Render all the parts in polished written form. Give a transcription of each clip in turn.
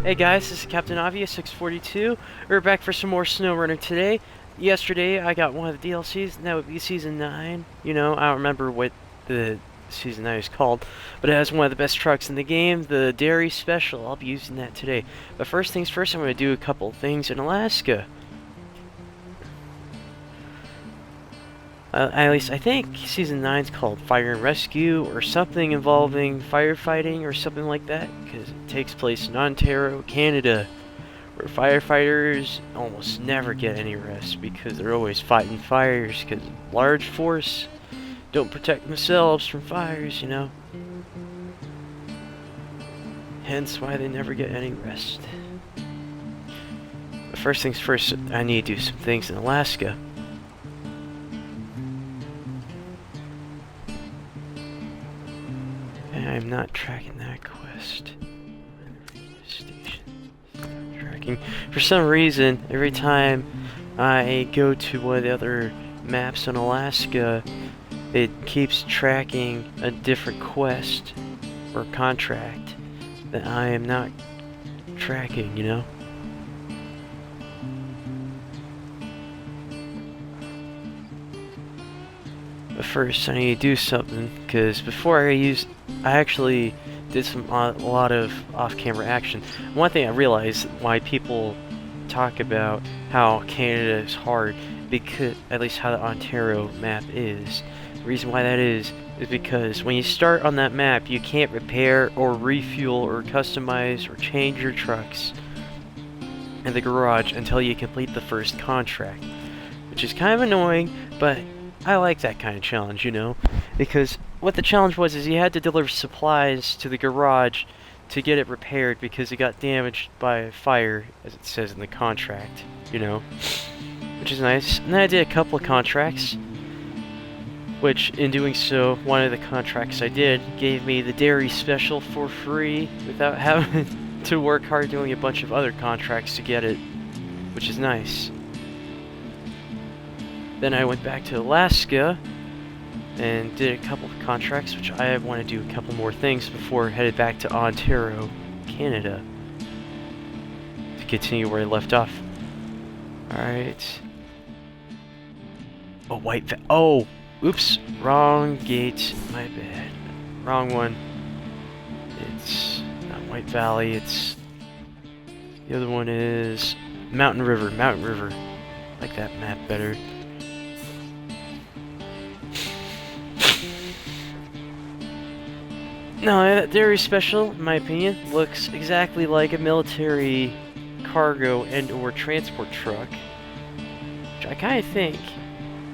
Hey guys, this is Captain Avi 642. We're back for some more SnowRunner today. Yesterday I got one of the DLCs, and that would be Season 9. You know, I don't remember what the Season 9 is called, but it has one of the best trucks in the game, the Dairy Special. I'll be using that today. But first things first, I'm going to do a couple things in Alaska. At least I think Season 9 is called Fire and Rescue, or something involving firefighting, or something like that, because it takes place in Ontario, Canada, where firefighters almost never get any rest because they're always fighting fires, because large force don't protect themselves from fires, you know. Hence why they never get any rest. But first things first, I need to do some things in Alaska. I'm not tracking that quest. Tracking. For some reason, every time I go to one of the other maps in Alaska, it keeps tracking a different quest or contract that I am not tracking, you know? But first, I need to do something, because before I actually did a lot of off-camera action. One thing I realized why people talk about how Canada is hard, because at least how the Ontario map is. The reason why that is because when you start on that map, you can't repair or refuel or customize or change your trucks in the garage until you complete the first contract, which is kind of annoying, but I like that kind of challenge, you know, because what the challenge was is you had to deliver supplies to the garage to get it repaired because it got damaged by a fire, as it says in the contract, you know, which is nice. And then I did a couple of contracts, which in doing so, one of the contracts I did gave me the Dairy Special for free without having to work hard doing a bunch of other contracts to get it, which is nice. Then I went back to Alaska and did a couple of contracts, which I want to do a couple more things before I headed back to Ontario, Canada, to continue where I left off. Alright. Oh, oops, wrong gate, my bad. Wrong one. It's not White Valley, it's... The other one is Mountain River. I like that map better. No, that Dairy Special, in my opinion, looks exactly like a military cargo and or transport truck. Which I kind of think...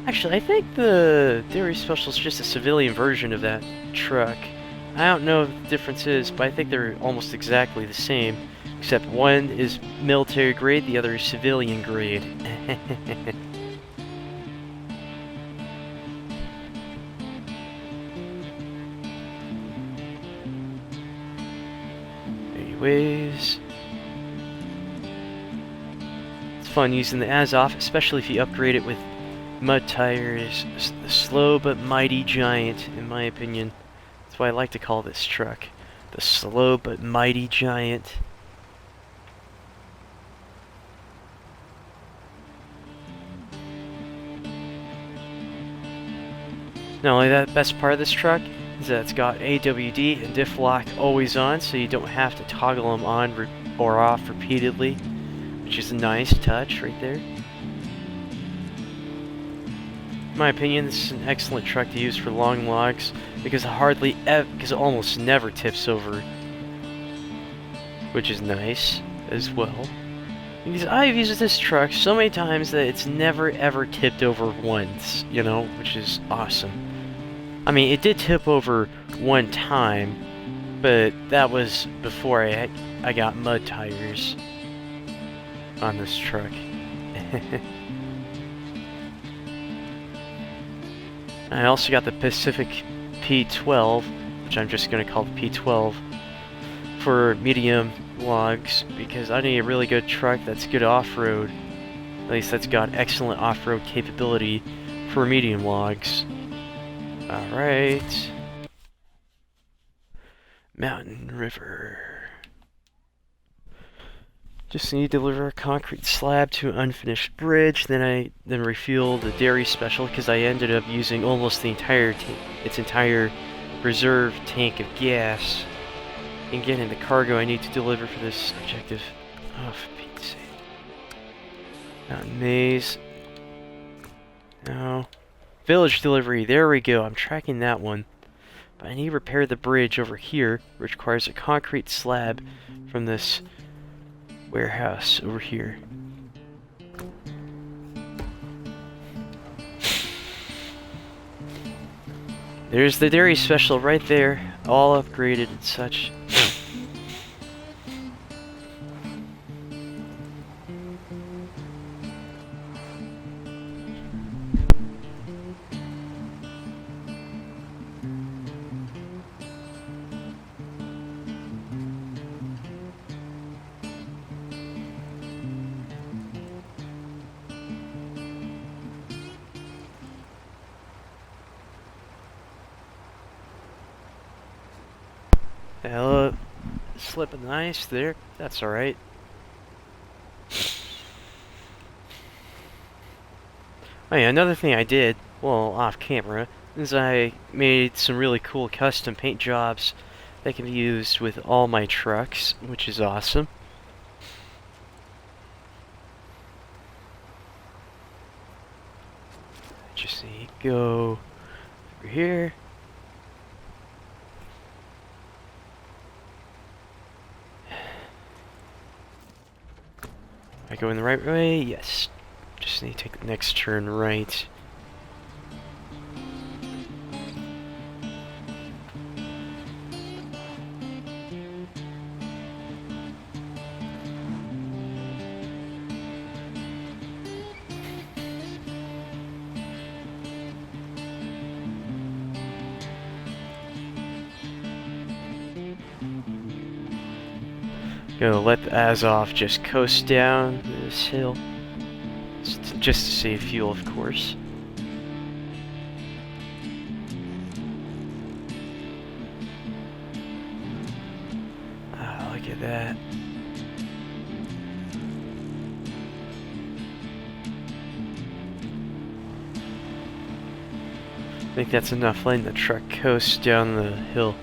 Actually, I think the Dairy Special is just a civilian version of that truck. I don't know what the difference is, but I think they're almost exactly the same. Except one is military grade, the other is civilian grade. Anyways, it's fun using the Azov, especially if you upgrade it with mud tires. The slow but mighty giant, in my opinion. That's why I like to call this truck the slow but mighty giant. Not only that, best part of this truck is that it's got AWD and diff lock always on, so you don't have to toggle them on or off repeatedly, which is a nice touch right there. In my opinion, this is an excellent truck to use for long logs because it almost never tips over, which is nice as well. Because I've used this truck so many times that it's never ever tipped over once, you know, which is awesome. I mean, it did tip over one time, but that was before I got mud tires on this truck. I also got the Pacific P12, which I'm just going to call the P12, for medium logs, because I need a really good truck that's good off-road. At least that's got excellent off-road capability for medium logs. Alright. Mountain River. Just need to deliver a concrete slab to an unfinished bridge. Then refuel the dairy special because I ended up using almost the entire its entire reserve tank of gas. And getting the cargo I need to deliver for this objective. Oh, for Pete's sake. Mountain maze. No. Village delivery. There we go. I'm tracking that one. But I need to repair the bridge over here, which requires a concrete slab from this warehouse over here. There's the dairy special right there, all upgraded and such. Hello, slip of the ice there. That's alright. Oh yeah, another thing I did, well, off camera, is I made some really cool custom paint jobs that can be used with all my trucks, which is awesome. Just need to go over here. Am I going the right way? Yes. Just need to take the next turn right. Gonna let the Azov just coast down this hill. Just to save fuel, of course. Ah, look at that. I think that's enough letting the truck coast down the hill.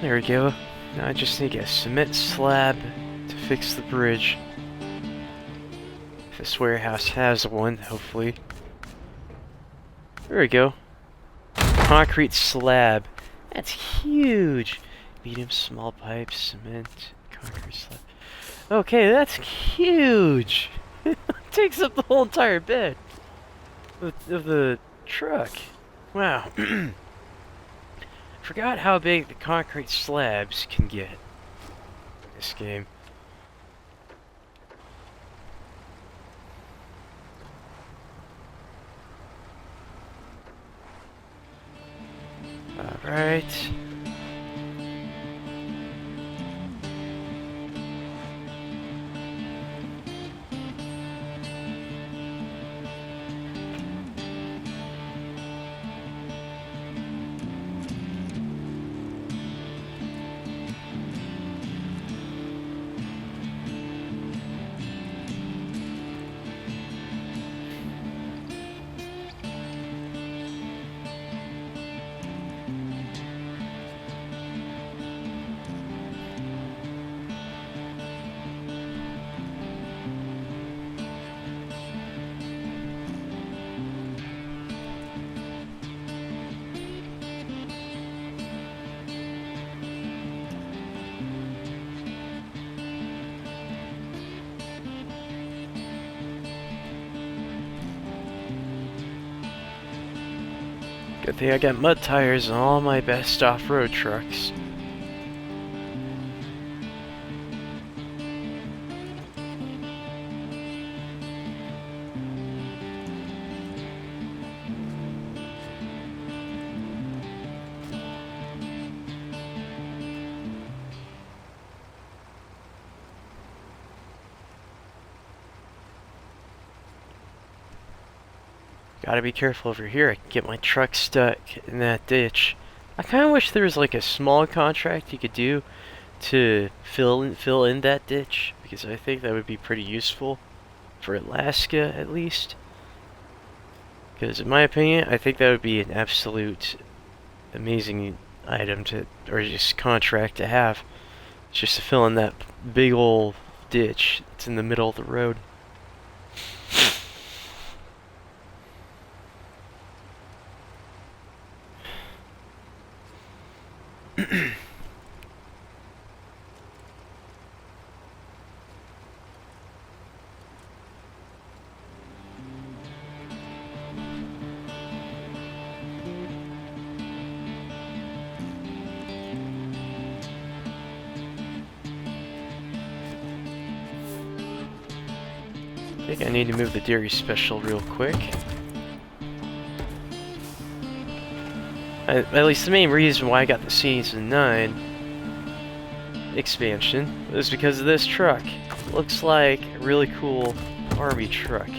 There we go. Now I just need a cement slab to fix the bridge. If this warehouse has one, hopefully. There we go. Concrete slab. That's huge. Medium, small pipes, cement, concrete slab. Okay, that's huge. It takes up the whole entire bed of the truck. Wow. Forgot how big the concrete slabs can get in this game. Alright. Good thing I got mud tires on all my best off-road trucks. Gotta be careful over here. I can get my truck stuck in that ditch. I kind of wish there was like a small contract you could do to fill in that ditch, because I think that would be pretty useful for Alaska at least. Because in my opinion, I think that would be an absolute amazing item to, or just contract to have. It's just to fill in that big old ditch that's in the middle of the road. I think I need to move the dairy special real quick. At least the main reason why I got the Season 9 expansion was because of this truck. It looks like a really cool army truck.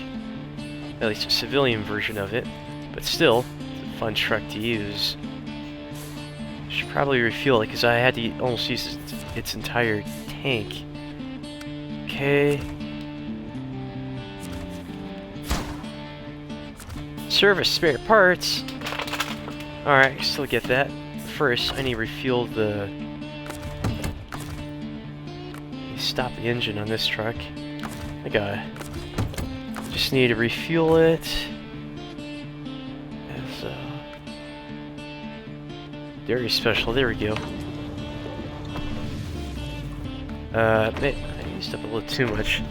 At least a civilian version of it. But still, it's a fun truck to use. Should probably refuel it because I had to almost use its entire tank. Okay. Service spare parts. Alright, still get that. First, I need to refuel the... Stop the engine on this truck. Just need to refuel it. As dairy special, there we go. I used up a little too much.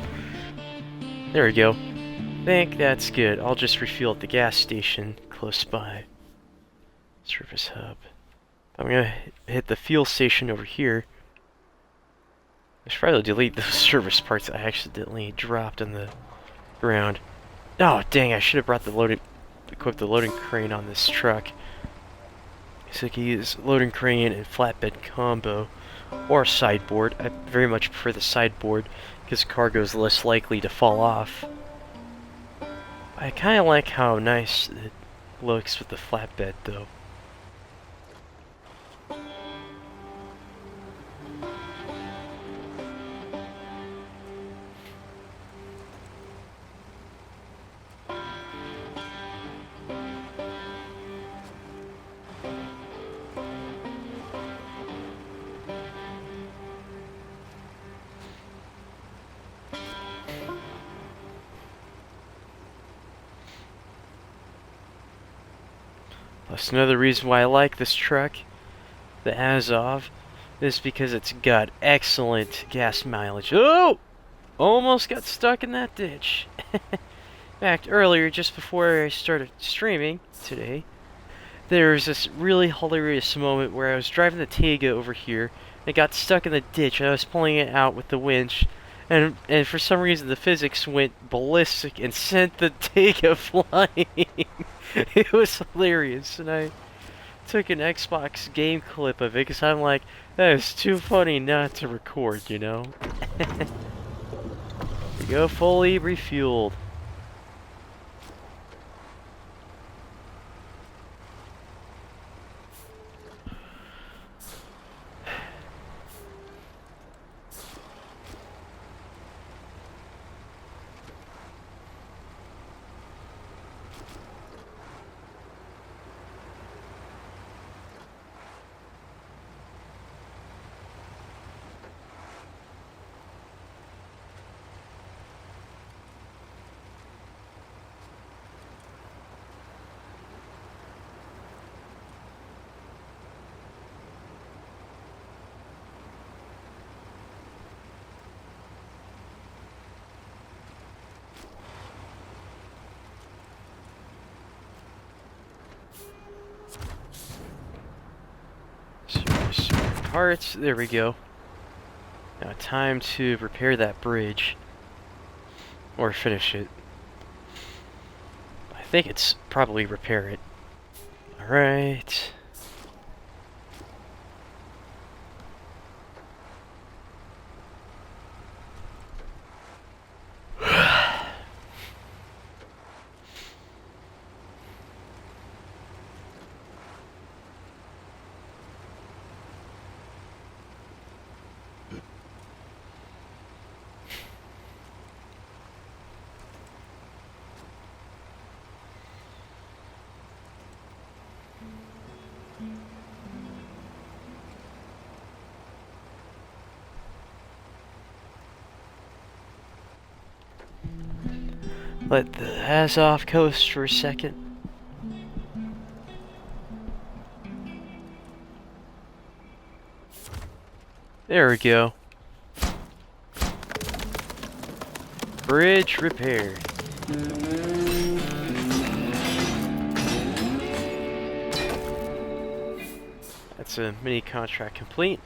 There we go. Think that's good. I'll just refuel at the gas station close by. Service hub. I'm gonna hit the fuel station over here. I should probably delete those service parts I accidentally dropped on the ground. Oh dang! I should have brought equipped the loading crane on this truck. So I can use loading crane and flatbed combo, or sideboard. I very much prefer the sideboard because cargo is less likely to fall off. I kind of like how nice it looks with the flatbed, though. That's another reason why I like this truck, the Azov, is because it's got excellent gas mileage. Oh! Almost got stuck in that ditch. In fact, earlier, just before I started streaming today, there was this really hilarious moment where I was driving the Tega over here, and it got stuck in the ditch, and I was pulling it out with the winch, and for some reason the physics went ballistic and sent the Tega flying. It was hilarious, and I took an Xbox game clip of it because I'm like, that is too funny not to record, you know? We go, fully refueled. Parts, there we go. Now time to repair that bridge. Or finish it. I think it's probably repair it. Alright. Let the ass off coast for a second. There we go. Bridge repaired. That's a mini contract complete.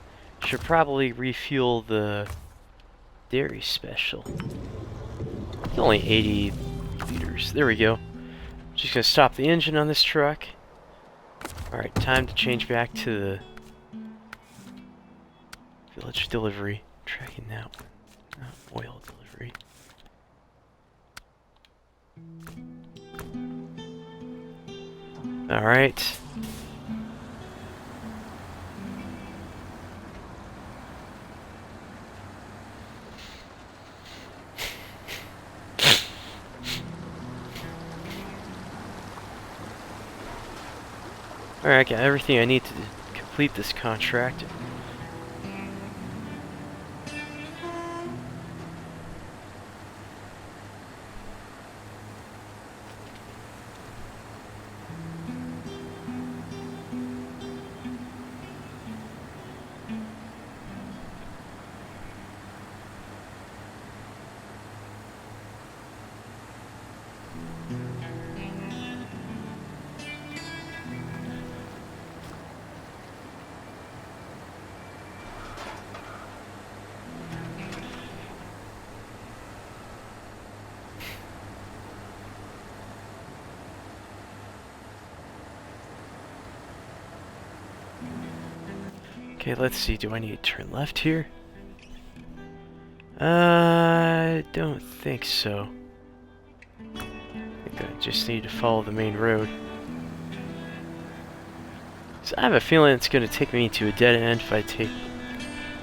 Should probably refuel the dairy special. It's only 80 liters. There we go. Just gonna stop the engine on this truck. Alright, time to change back to the village delivery. Tracking that one. Not oil delivery. Alright. Alright, I got everything I need to complete this contract. Okay, let's see. Do I need to turn left here? I don't think so. I think I just need to follow the main road. So I have a feeling it's going to take me to a dead end if I take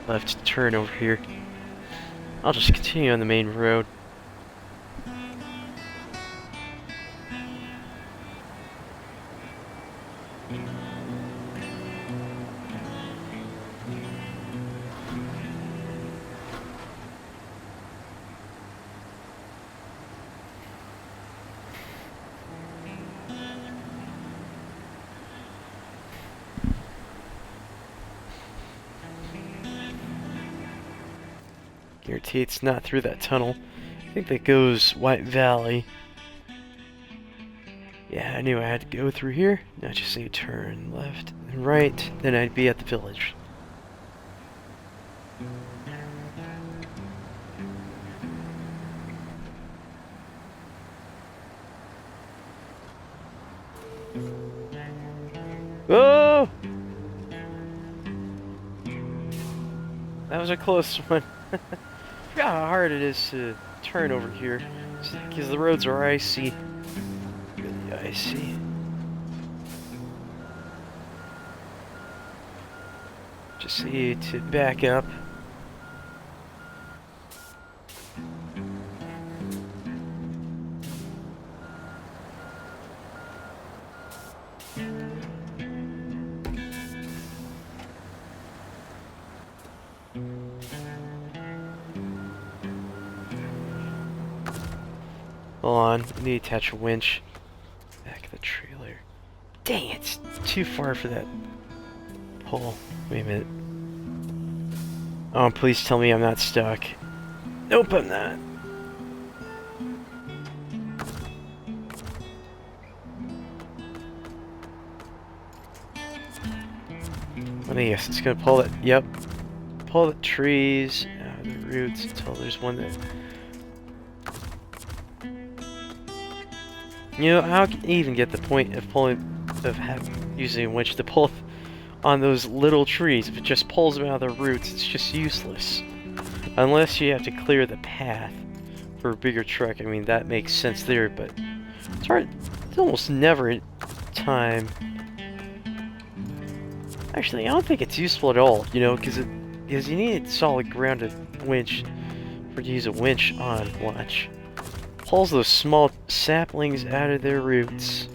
left turn over here. I'll just continue on the main road. Guarantee it's not through that tunnel. I think that goes White Valley. Yeah, I knew I had to go through here. Now I just need to turn left and right, then I'd be at the village. Oh! That was a close one. I forgot how hard it is to turn over here, because the roads are icy. Really icy. Just need to back up. Hold on, I need to attach a winch. Back of the trailer. Dang it, it's too far for that pole. Wait a minute. Oh, please tell me I'm not stuck. Nope, I'm not. Let me guess, it's gonna pull it. Yep. Pull the trees out of the roots until there's one that... You know, how can you even get the point of using a winch to pull on those little trees? If it just pulls them out of their roots, it's just useless. Unless you have to clear the path for a bigger truck. I mean, that makes sense there, but it's hard. It's almost never time. Actually, I don't think it's useful at all, you know, because you need a solid grounded winch for to use a winch on. Watch. Pulls those small saplings out of their roots.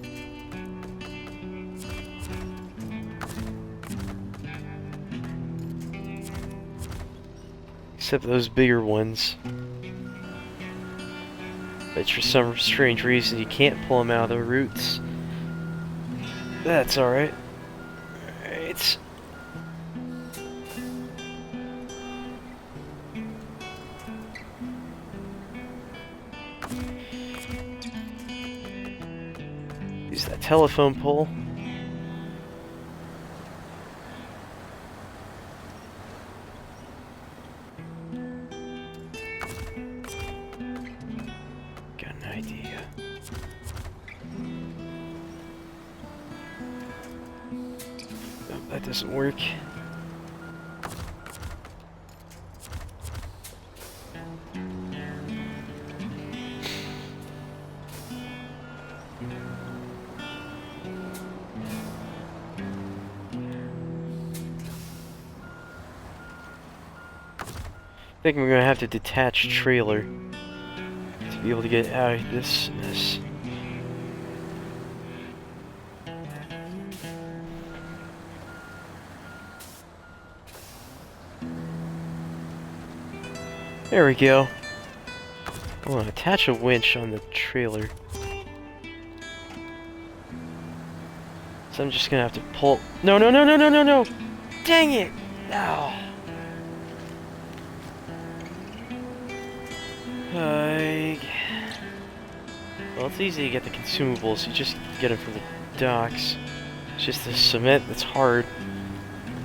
Except those bigger ones. but for some strange reason you can't pull them out of the roots. That's alright. Alright. Use that telephone pole. Got an idea. Nope, that doesn't work. I think we're gonna have to detach a trailer to be able to get out of this mess. There we go. I want to attach a winch on the trailer. So I'm just gonna have to pull. No, no, no, no, no, no, no! Dang it! Ow! Well, it's easy to get the consumables. You just get them from the docks. It's just the cement that's hard.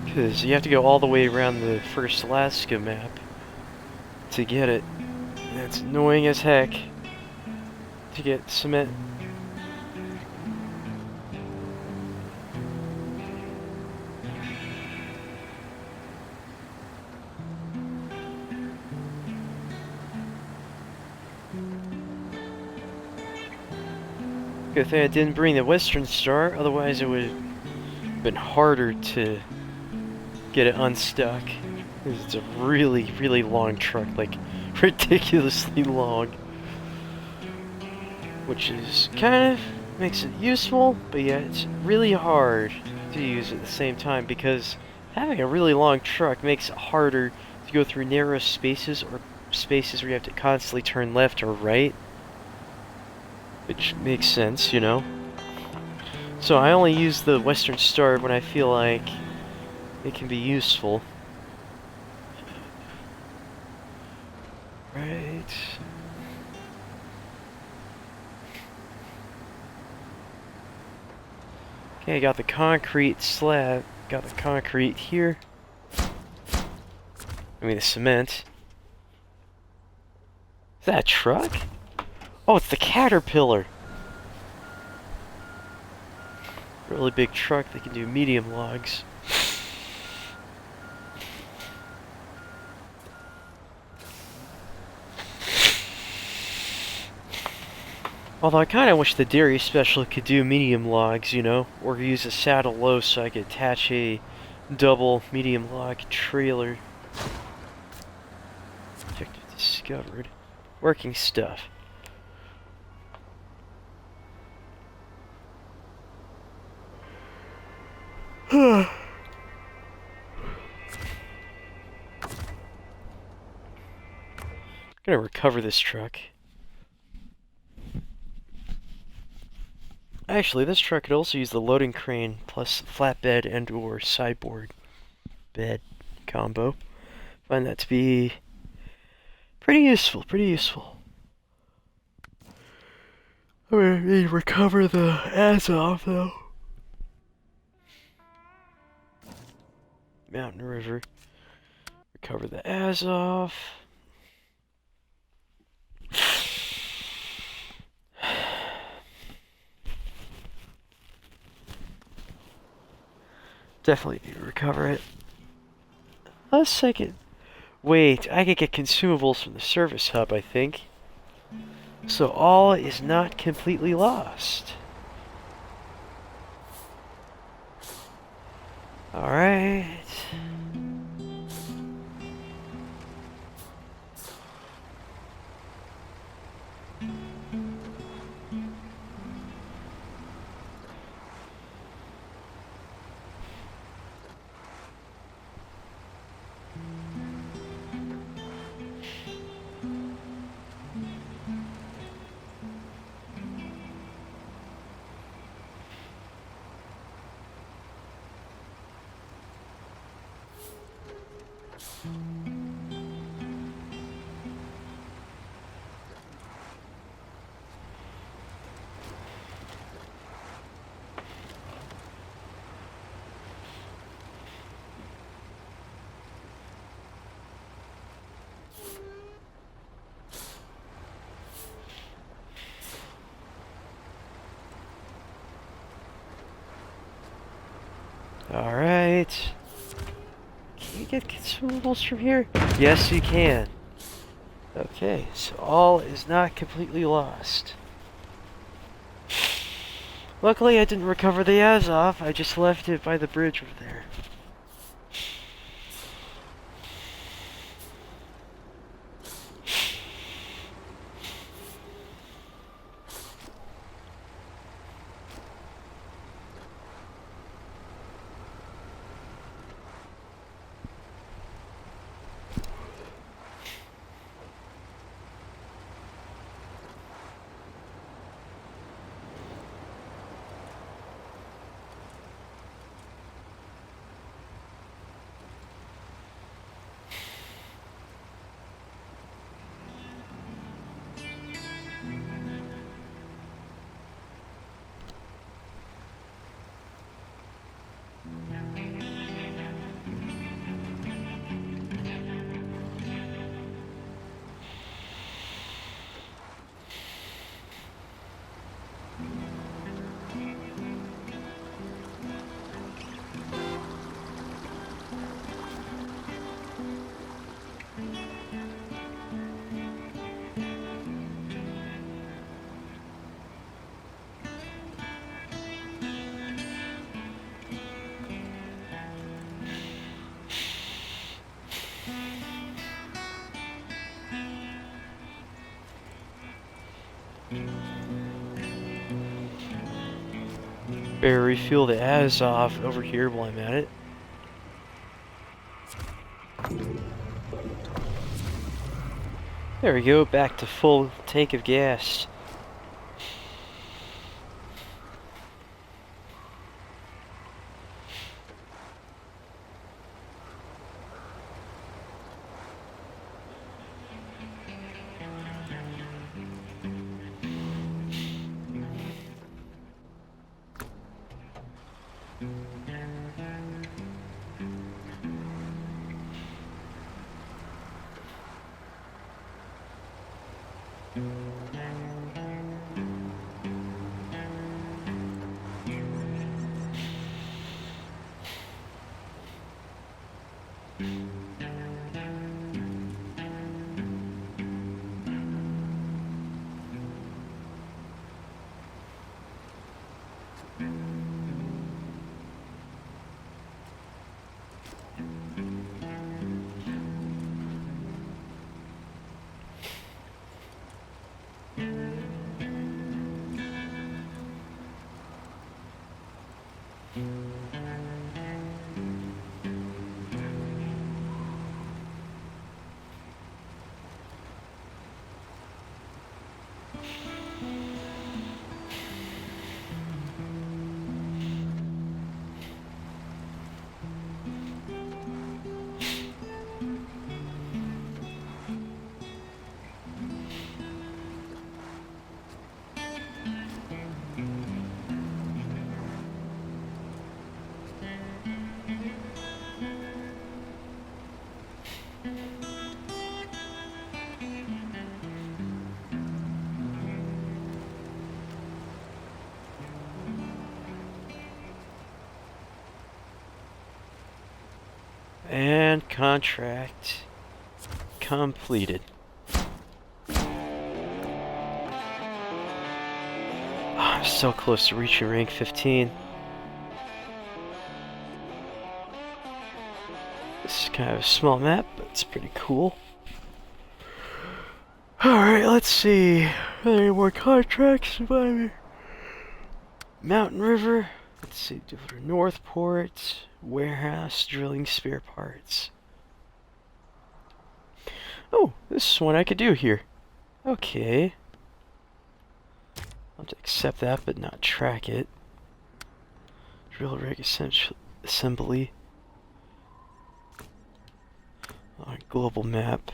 Because you have to go all the way around the first Alaska map to get it. And it's annoying as heck to get cement. Good thing I didn't bring the Western Star, otherwise it would have been harder to get it unstuck. It's a really, really long truck, like ridiculously long. Which is kind of makes it useful, but yet it's really hard to use at the same time because having a really long truck makes it harder to go through narrow spaces or spaces where you have to constantly turn left or right. Which makes sense, you know. So I only use the Western Star when I feel like it can be useful. Right. Okay, I got the concrete slab. Got the concrete here. I mean the cement. Is that a truck? Oh, it's the Caterpillar! Really big truck that can do medium logs. Although I kinda wish the dairy special could do medium logs, you know? Or use a saddle low so I could attach a double medium log trailer. Objective discovered. Working stuff. Gonna recover this truck. Actually, this truck could also use the loading crane plus flatbed and or sideboard bed combo. Find that to be pretty useful, pretty useful. I'm gonna need to recover the Azov though. Mountain River. Recover the Azov. Definitely need to recover it. A second. Wait, I could get consumables from the service hub, I think. So all is not completely lost. Alright. Alright. Can you get consumables from here? Yes, you can. Okay, so all is not completely lost. Luckily, I didn't recover the Azov. I just left it by the bridge over there. Better refuel the Azov over here while I'm at it. There we go, back to full tank of gas. And contract completed. I'm so close to reaching rank 15. This is kind of a small map, but it's pretty cool. Alright, let's see. Are there any more contracts? Mountain River. Let's see. Northport. Warehouse. Drilling spare parts. Oh, this is one I could do here. Okay. I'll have to accept that, but not track it. Drill rig assembly. On global map.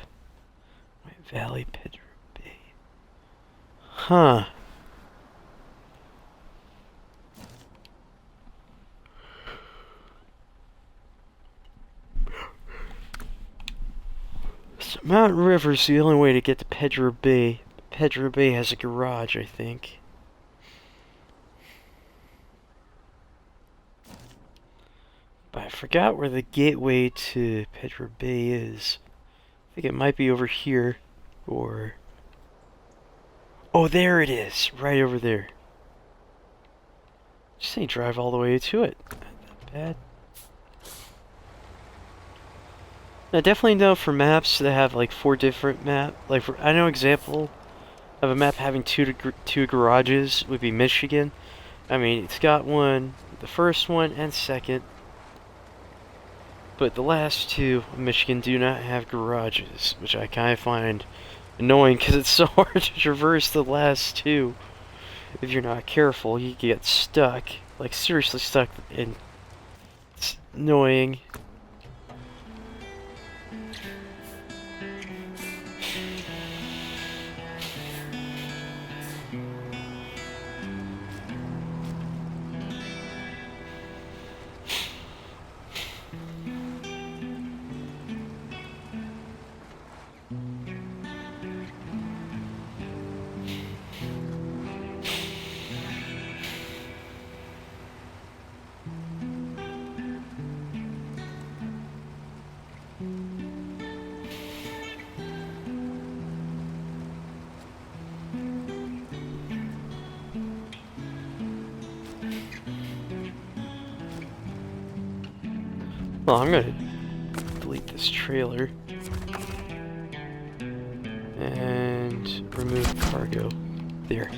White Valley, Pedro Bay. Huh. So Mountain River's the only way to get to Pedro Bay. Pedro Bay has a garage, I think. But I forgot where the gateway to Pedro Bay is. I think it might be over here, or... Oh, there it is! Right over there. Just ain't drive all the way to it. Not that bad. I definitely know for maps that have like 4 different like I know example of a map having two garages would be Michigan. I mean, it's got one, the first one and second. But the last 2 in Michigan do not have garages, which I kind of find annoying because it's so hard to traverse the last 2. If you're not careful, you get stuck. Like, seriously stuck, and it's annoying. Well, I'm gonna delete this trailer and remove cargo. There.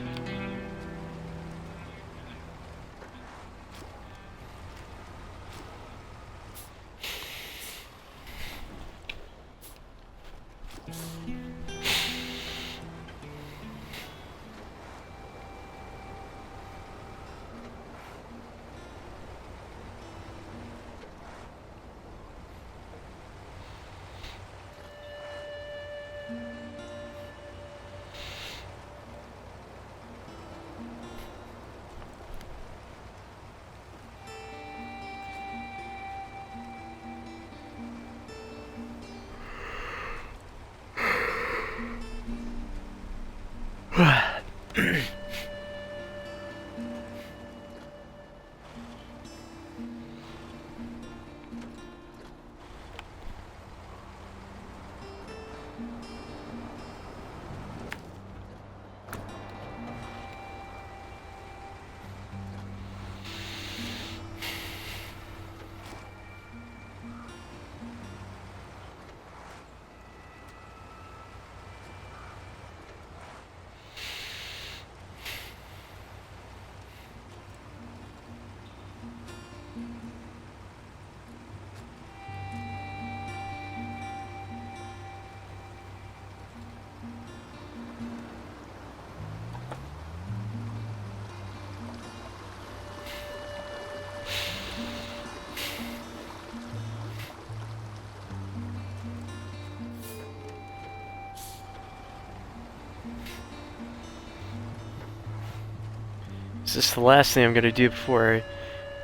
Is this the last thing I'm gonna do before I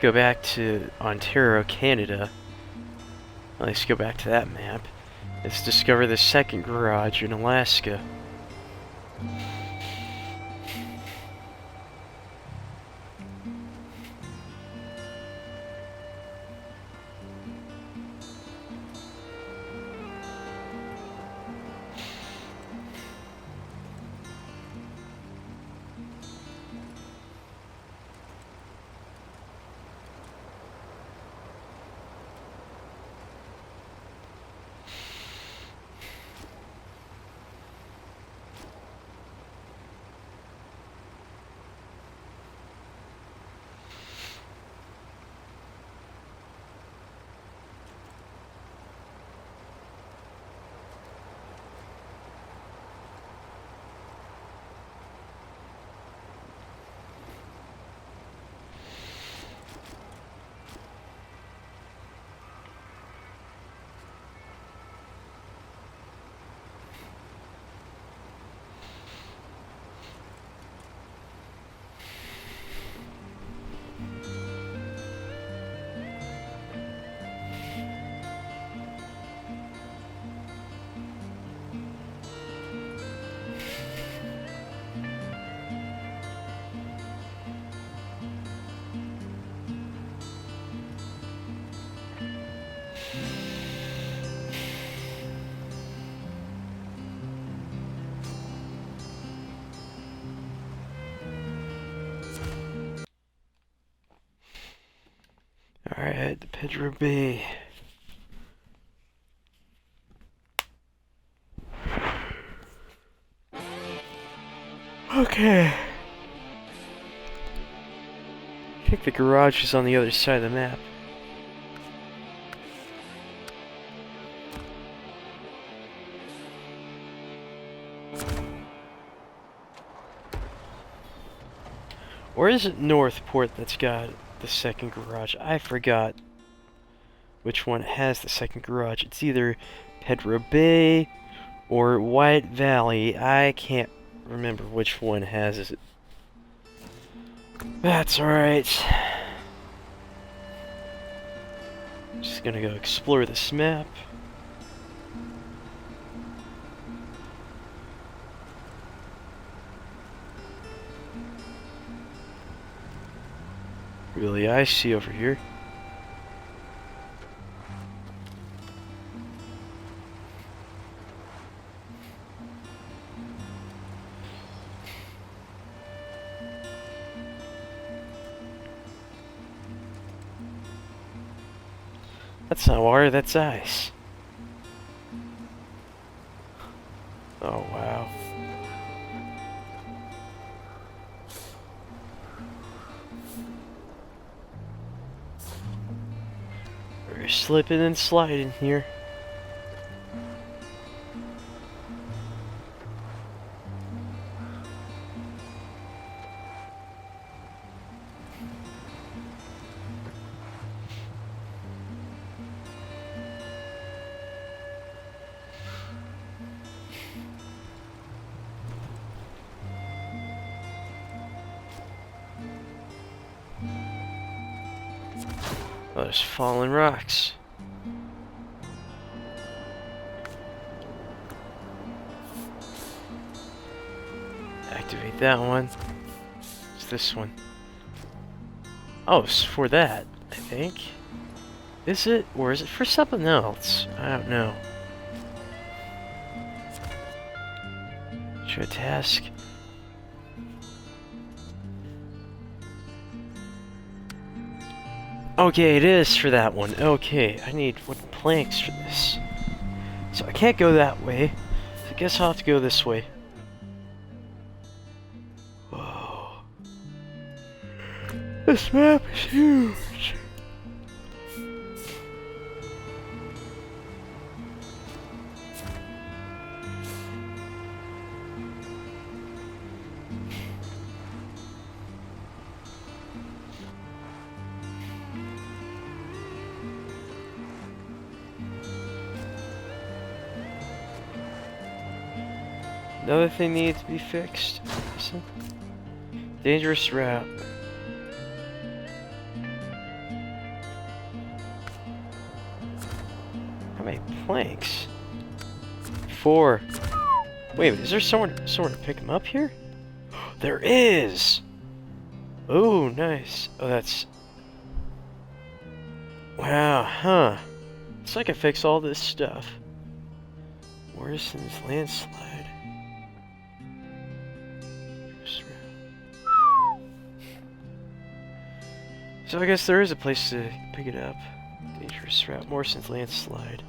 go back to Ontario, Canada? Let's go back to that map. Let's discover the second garage in Alaska. Alright, the Pedro Bay. Okay. I think the garage is on the other side of the map. Or is it Northport that's got the second garage? I forgot which one has the second garage. It's either Pedro Bay or White Valley. I can't remember which one has it. That's alright. Just gonna go explore this map. Really icy over here. That's not water, that's ice. Oh, wow. We're slipping and sliding here. Oh, there's fallen rocks. Activate that one. It's this one. Oh, it's for that, I think. Is it? Or is it for something else? I don't know. Show task. Okay, it is for that one. Okay, I need wooden planks for this. So I can't go that way. So I guess I'll have to go this way. Whoa. This map is huge. Another thing needs to be fixed. Listen. Dangerous route. How many planks? 4. Wait, is there somewhere to pick them up here? There is! Oh, nice. Oh, that's... Wow, huh. Looks like I fixed all this stuff. Morrison's landslide. So I guess there is a place to pick it up. Dangerous route. Morrison's landslide.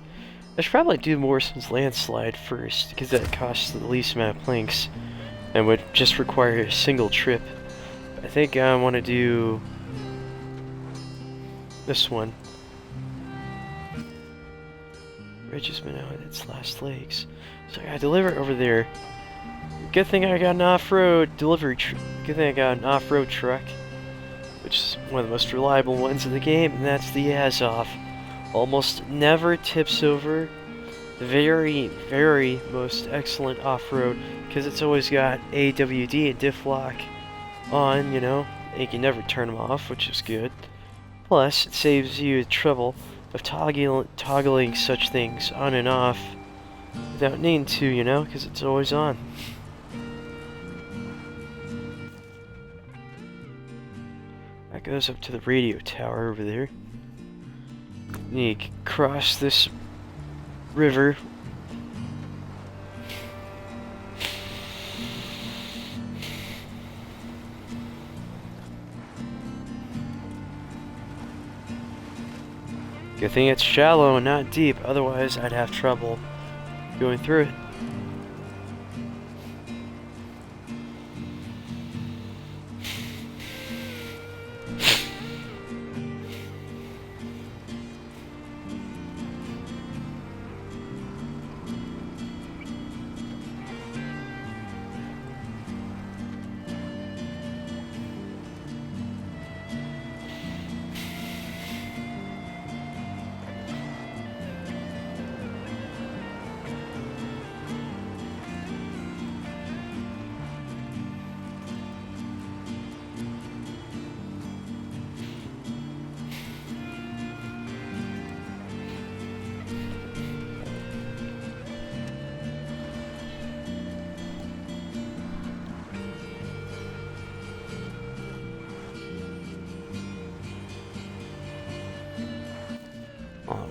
I should probably do Morrison's landslide first, because that costs the least amount of planks and would just require a single trip. I think I want to do this one. Ridge has been out at its last legs. So I gotta deliver it over there. Good thing I got an off-road delivery good thing I got an off-road truck, which is one of the most reliable ones in the game, and that's the Azov. Almost never tips over. Very, very most excellent off-road, because it's always got AWD and diff lock on, you know, and you can never turn them off, which is good. Plus, it saves you the trouble of toggling such things on and off without needing to, you know, because it's always on. That goes up to the radio tower over there. You can cross this river. Good thing it's shallow and not deep, otherwise I'd have trouble going through it.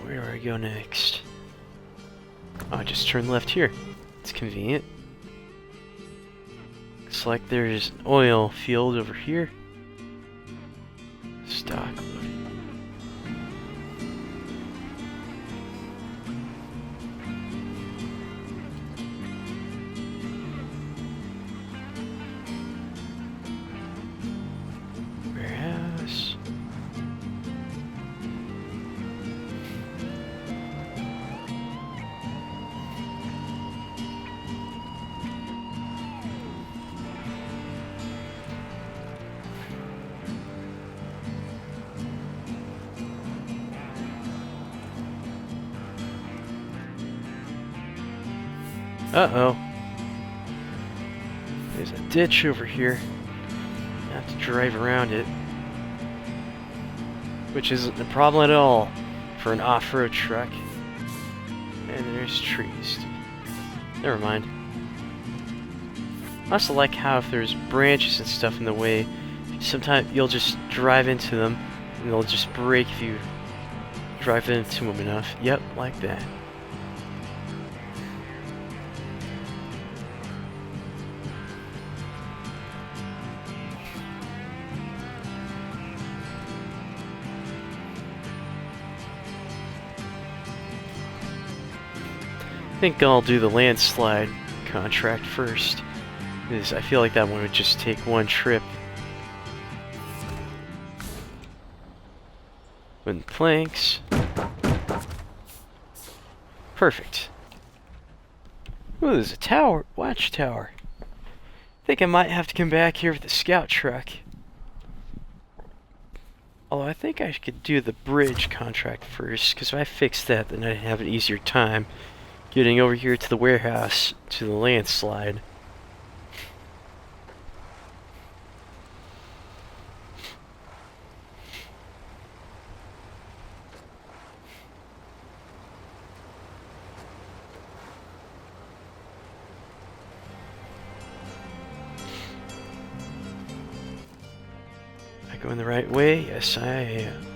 Where do I go next? Oh, just turn left here. It's convenient. Looks like there's an oil field over here. Stock loading. Warehouse. Uh-oh. There's a ditch over here. I have to drive around it. Which isn't a problem at all for an off-road truck. And there's trees. Never mind. I also like how if there's branches and stuff in the way, sometimes you'll just drive into them and they'll just break if you drive into them enough. Yep, like that. I think I'll do the landslide contract first, because I feel like that one would just take one trip. Wooden planks. Perfect. Ooh, there's a tower, watchtower. I think I might have to come back here with the scout truck. Although I think I could do the bridge contract first, because if I fix that, then I'd have an easier time getting over here to the warehouse, to the landslide. Am I going the right way? Yes, I am.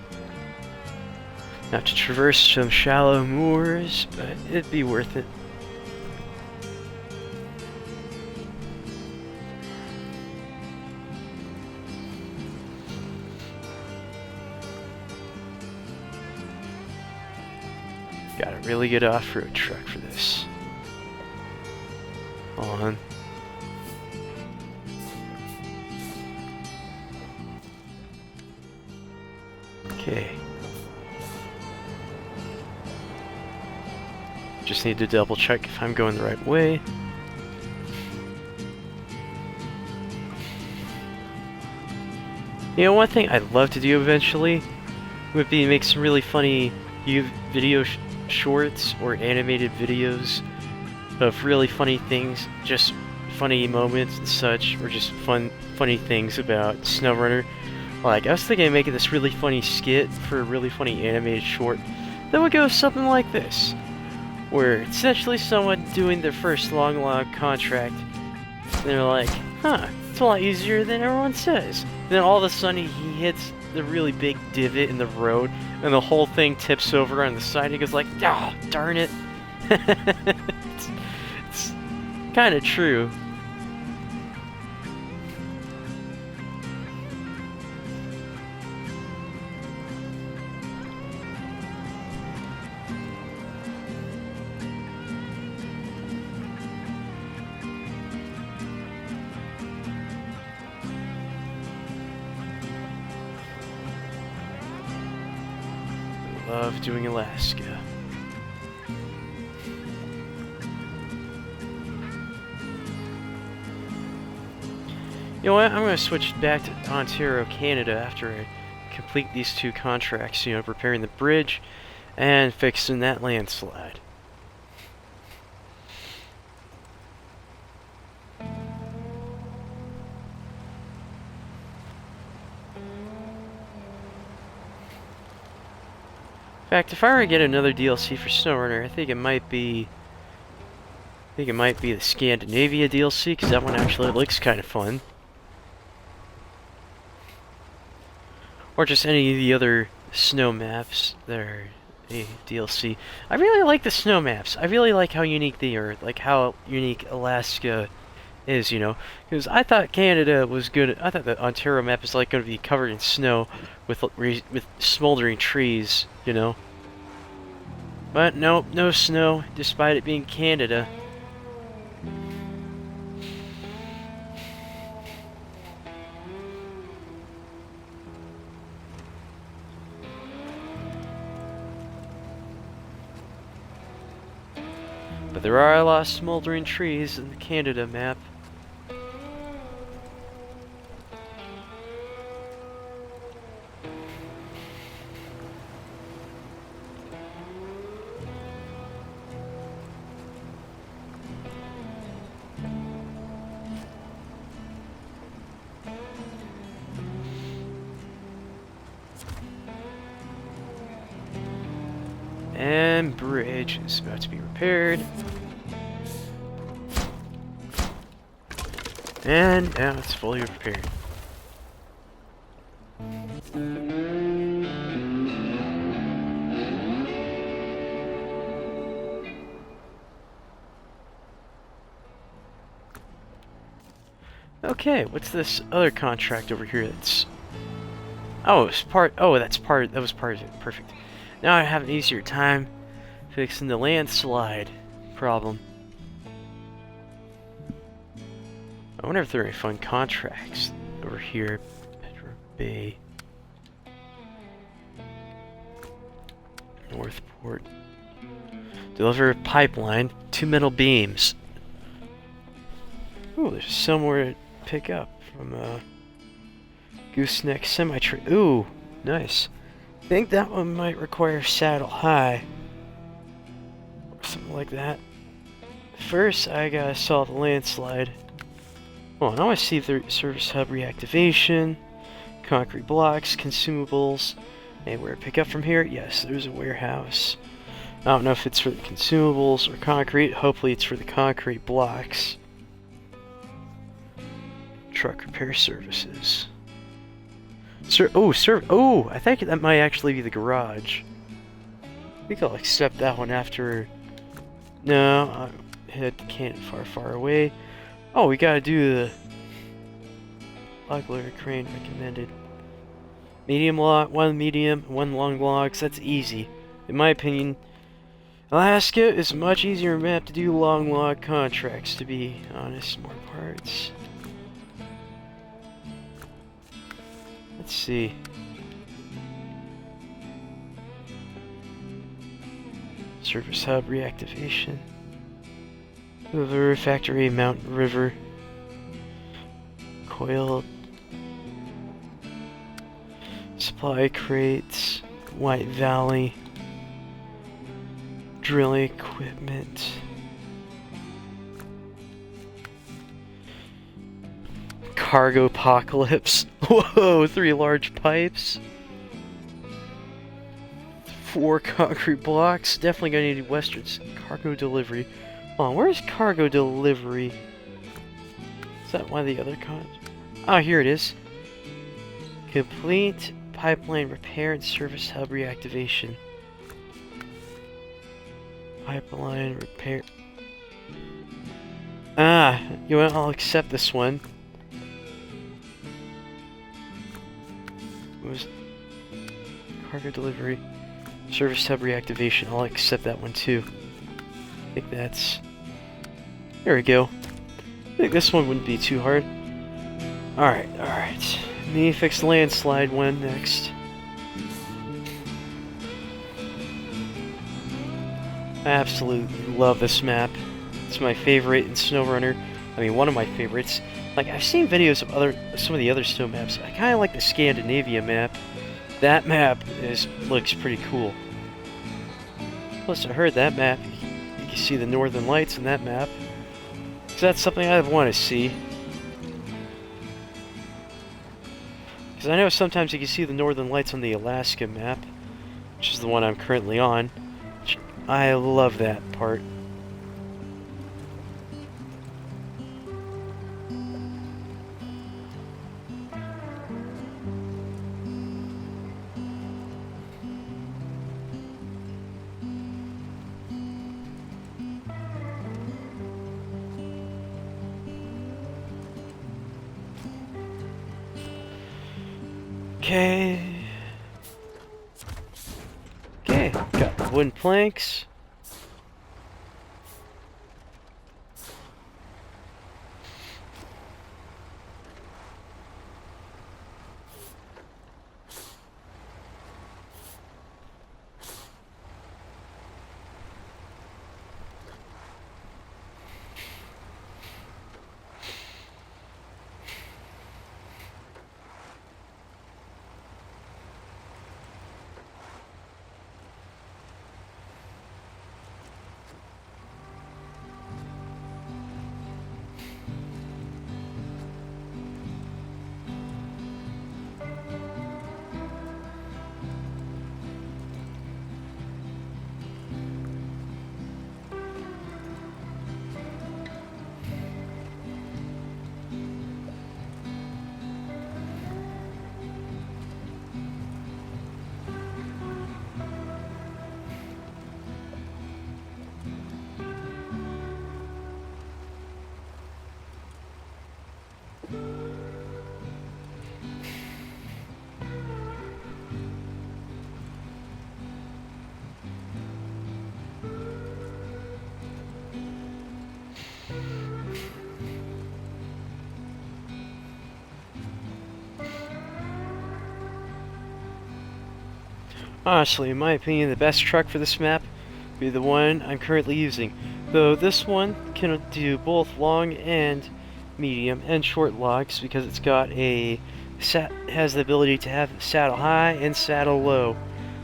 Have to traverse some shallow moors, but it'd be worth it. Got a really good off-road truck for this. Hold on. Okay. Just need to double check if I'm going the right way. You know, one thing I'd love to do eventually would be make some really funny video shorts or animated videos of really funny things, just funny moments and such, or just funny things about SnowRunner. Like, I was thinking of making this really funny skit for a really funny animated short that would go something like this, where it's essentially someone doing their first long contract, and they're like, huh, it's a lot easier than everyone says. And then all of a sudden he hits the really big divot in the road, and the whole thing tips over on the side. He goes like, oh, darn it. it's kind of true. of doing Alaska. You know what? I'm going to switch back to Ontario, Canada after I complete these 2 contracts, you know, repairing the bridge and fixing that landslide. In fact, if I were to get another DLC for SnowRunner, I think it might be the Scandinavia DLC, because that one actually looks kind of fun. Or just any of the other snow maps that are a DLC. I really like the snow maps. I really like how unique they are, like how unique Alaska is, you know. Because I thought Canada was good. I thought the Ontario map is like going to be covered in snow with smoldering trees, you know. But nope, no snow, despite it being Canada. But there are a lot of smoldering trees in the Canada map. And bridge is about to be repaired. And now it's fully repaired. Okay, what's this other contract over here that's... Oh, it's part... Oh, that's part... That was part of it. Perfect. Now I have an easier time fixing the landslide problem. I wonder if there are any fun contracts over here. Pedro Bay. Northport. Deliver pipeline. 2 metal beams. Ooh, there's somewhere to pick up from Gooseneck Semi-Trailer. Ooh, nice. I think that one might require saddle high. Or something like that. First, I gotta solve the landslide. Hold on, I want to see if there's service hub reactivation, concrete blocks, consumables, and where to pick up from here. Yes, there's a warehouse. I don't know if it's for the consumables or concrete. Hopefully it's for the concrete blocks. Truck repair services. Oh, I think that might actually be the garage. I think I'll accept that one after... No, I head to Canada far away. Oh, we gotta do the log crane recommended. Medium log, 1 medium, 1 long logs. That's easy. In my opinion, Alaska is a much easier map to do long log contracts, to be honest. More parts. Let's see. Service hub reactivation. River factory, Mountain River. Coil. Supply crates. White Valley. Drilling equipment. Cargo apocalypse. Whoa, 3 large pipes. 4 concrete blocks. Definitely gonna need Westerns. Cargo delivery. Hold on, where's cargo delivery? Is that one of the other cons? Oh, here it is. Complete pipeline repair and service hub reactivation. Pipeline repair. Ah, you know what? I'll accept this one. What was cargo delivery? Service hub reactivation. I'll accept that one too. I think that's... There we go. I think this one wouldn't be too hard. Alright. Me fix landslide one next. I absolutely love this map. It's my favorite in SnowRunner. I mean, one of my favorites. Like, I've seen videos of some of the other snow maps. I kind of like the Scandinavia map. That map looks pretty cool. Plus, I heard that map, you can see the Northern Lights in that map. So that's something I want to see. Because I know sometimes you can see the Northern Lights on the Alaska map, which is the one I'm currently on. I love that part. Okay. Okay, got the wooden planks. Honestly, in my opinion, the best truck for this map would be the one I'm currently using. Though this one can do both long and medium and short logs because it's got has the ability to have saddle high and saddle low,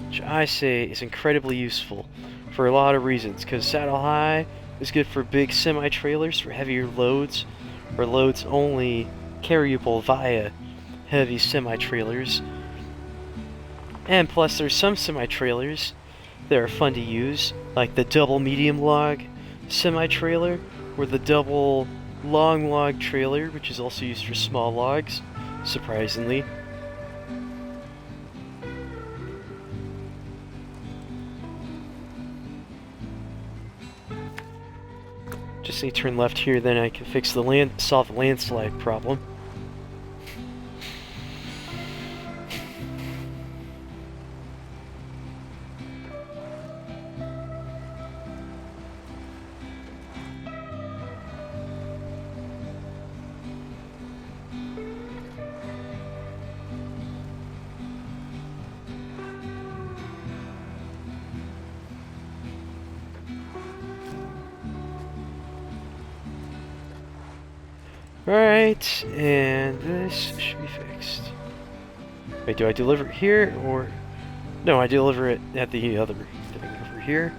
which I say is incredibly useful for a lot of reasons. Because saddle high is good for big semi-trailers for heavier loads, or loads only carryable via heavy semi-trailers. And plus, there's some semi-trailers that are fun to use, like the double medium log semi-trailer, or the double long log trailer, which is also used for small logs, surprisingly. Just need to turn left here, then I can solve the landslide problem. Right, and this should be fixed. Wait, do I deliver it here, or... No, I deliver it at the other thing over here.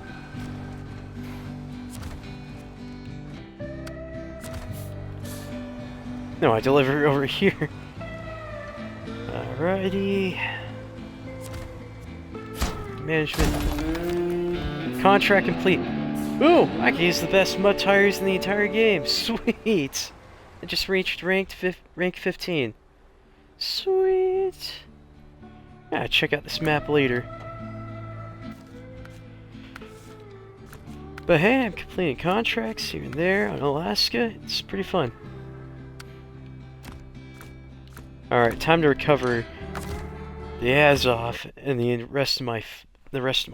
No, I deliver it over here. Alrighty. Management. Contract complete. Ooh, I can use the best mud tires in the entire game. Sweet! I just reached rank 15. Sweet! Yeah, check out this map later. But hey, I'm completing contracts here and there on Alaska. It's pretty fun. Alright, time to recover the Azov and the rest of my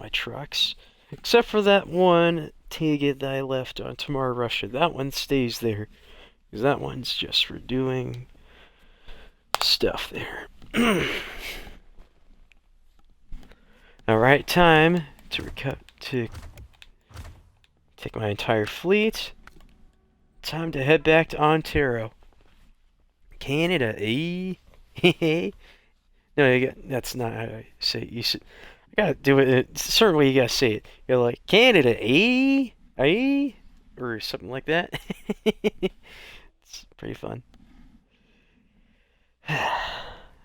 trucks. Except for that one Tiget that I left on Tomorrow Russia. That one stays there. Because that one's just for doing stuff there. Alright, time to Take my entire fleet. Time to head back to Ontario. Canada, eh? No, that's not how I say it. I gotta do it in a certain way. You gotta say it. You're like, Canada, eh? Eh? Or something like that. It's pretty fun.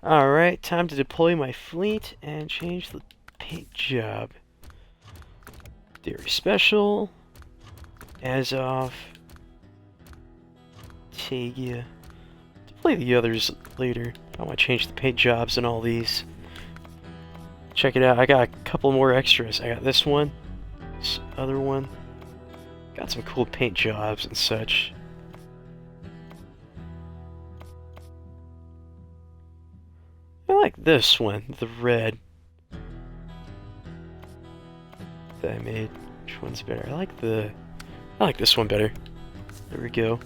Alright, time to deploy my fleet and change the paint job. Dairy Special. Azov. Tagia. Play the others later. I want to change the paint jobs and all these. Check it out. I got a couple more extras. I got this one. This other one. Got some cool paint jobs and such. I like this one. The red. That I made. Which one's better? I like this one better. There we go.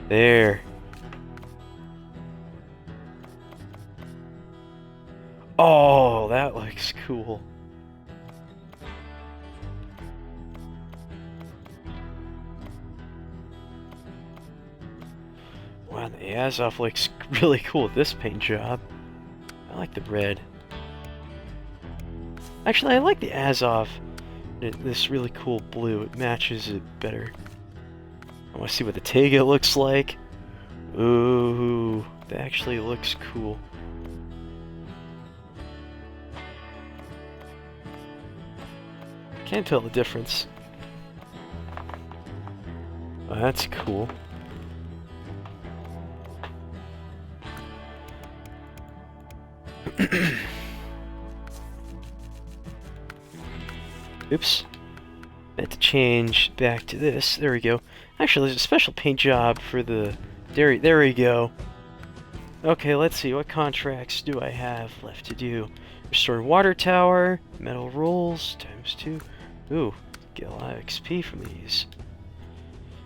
There. Oh, that looks cool. Wow, the Azov looks really cool with this paint job. I like the red. Actually, I like the Azov. This really cool blue. It matches it better. I want to see what the Tega looks like. Ooh, that actually looks cool. Can't tell the difference. Oh, that's cool. Oops. I had to change back to this. There we go. Actually, there's a special paint job for the dairy. There we go. Okay, let's see. What contracts do I have left to do? Restore water tower, metal rolls, ×2. Ooh, get a lot of XP from these.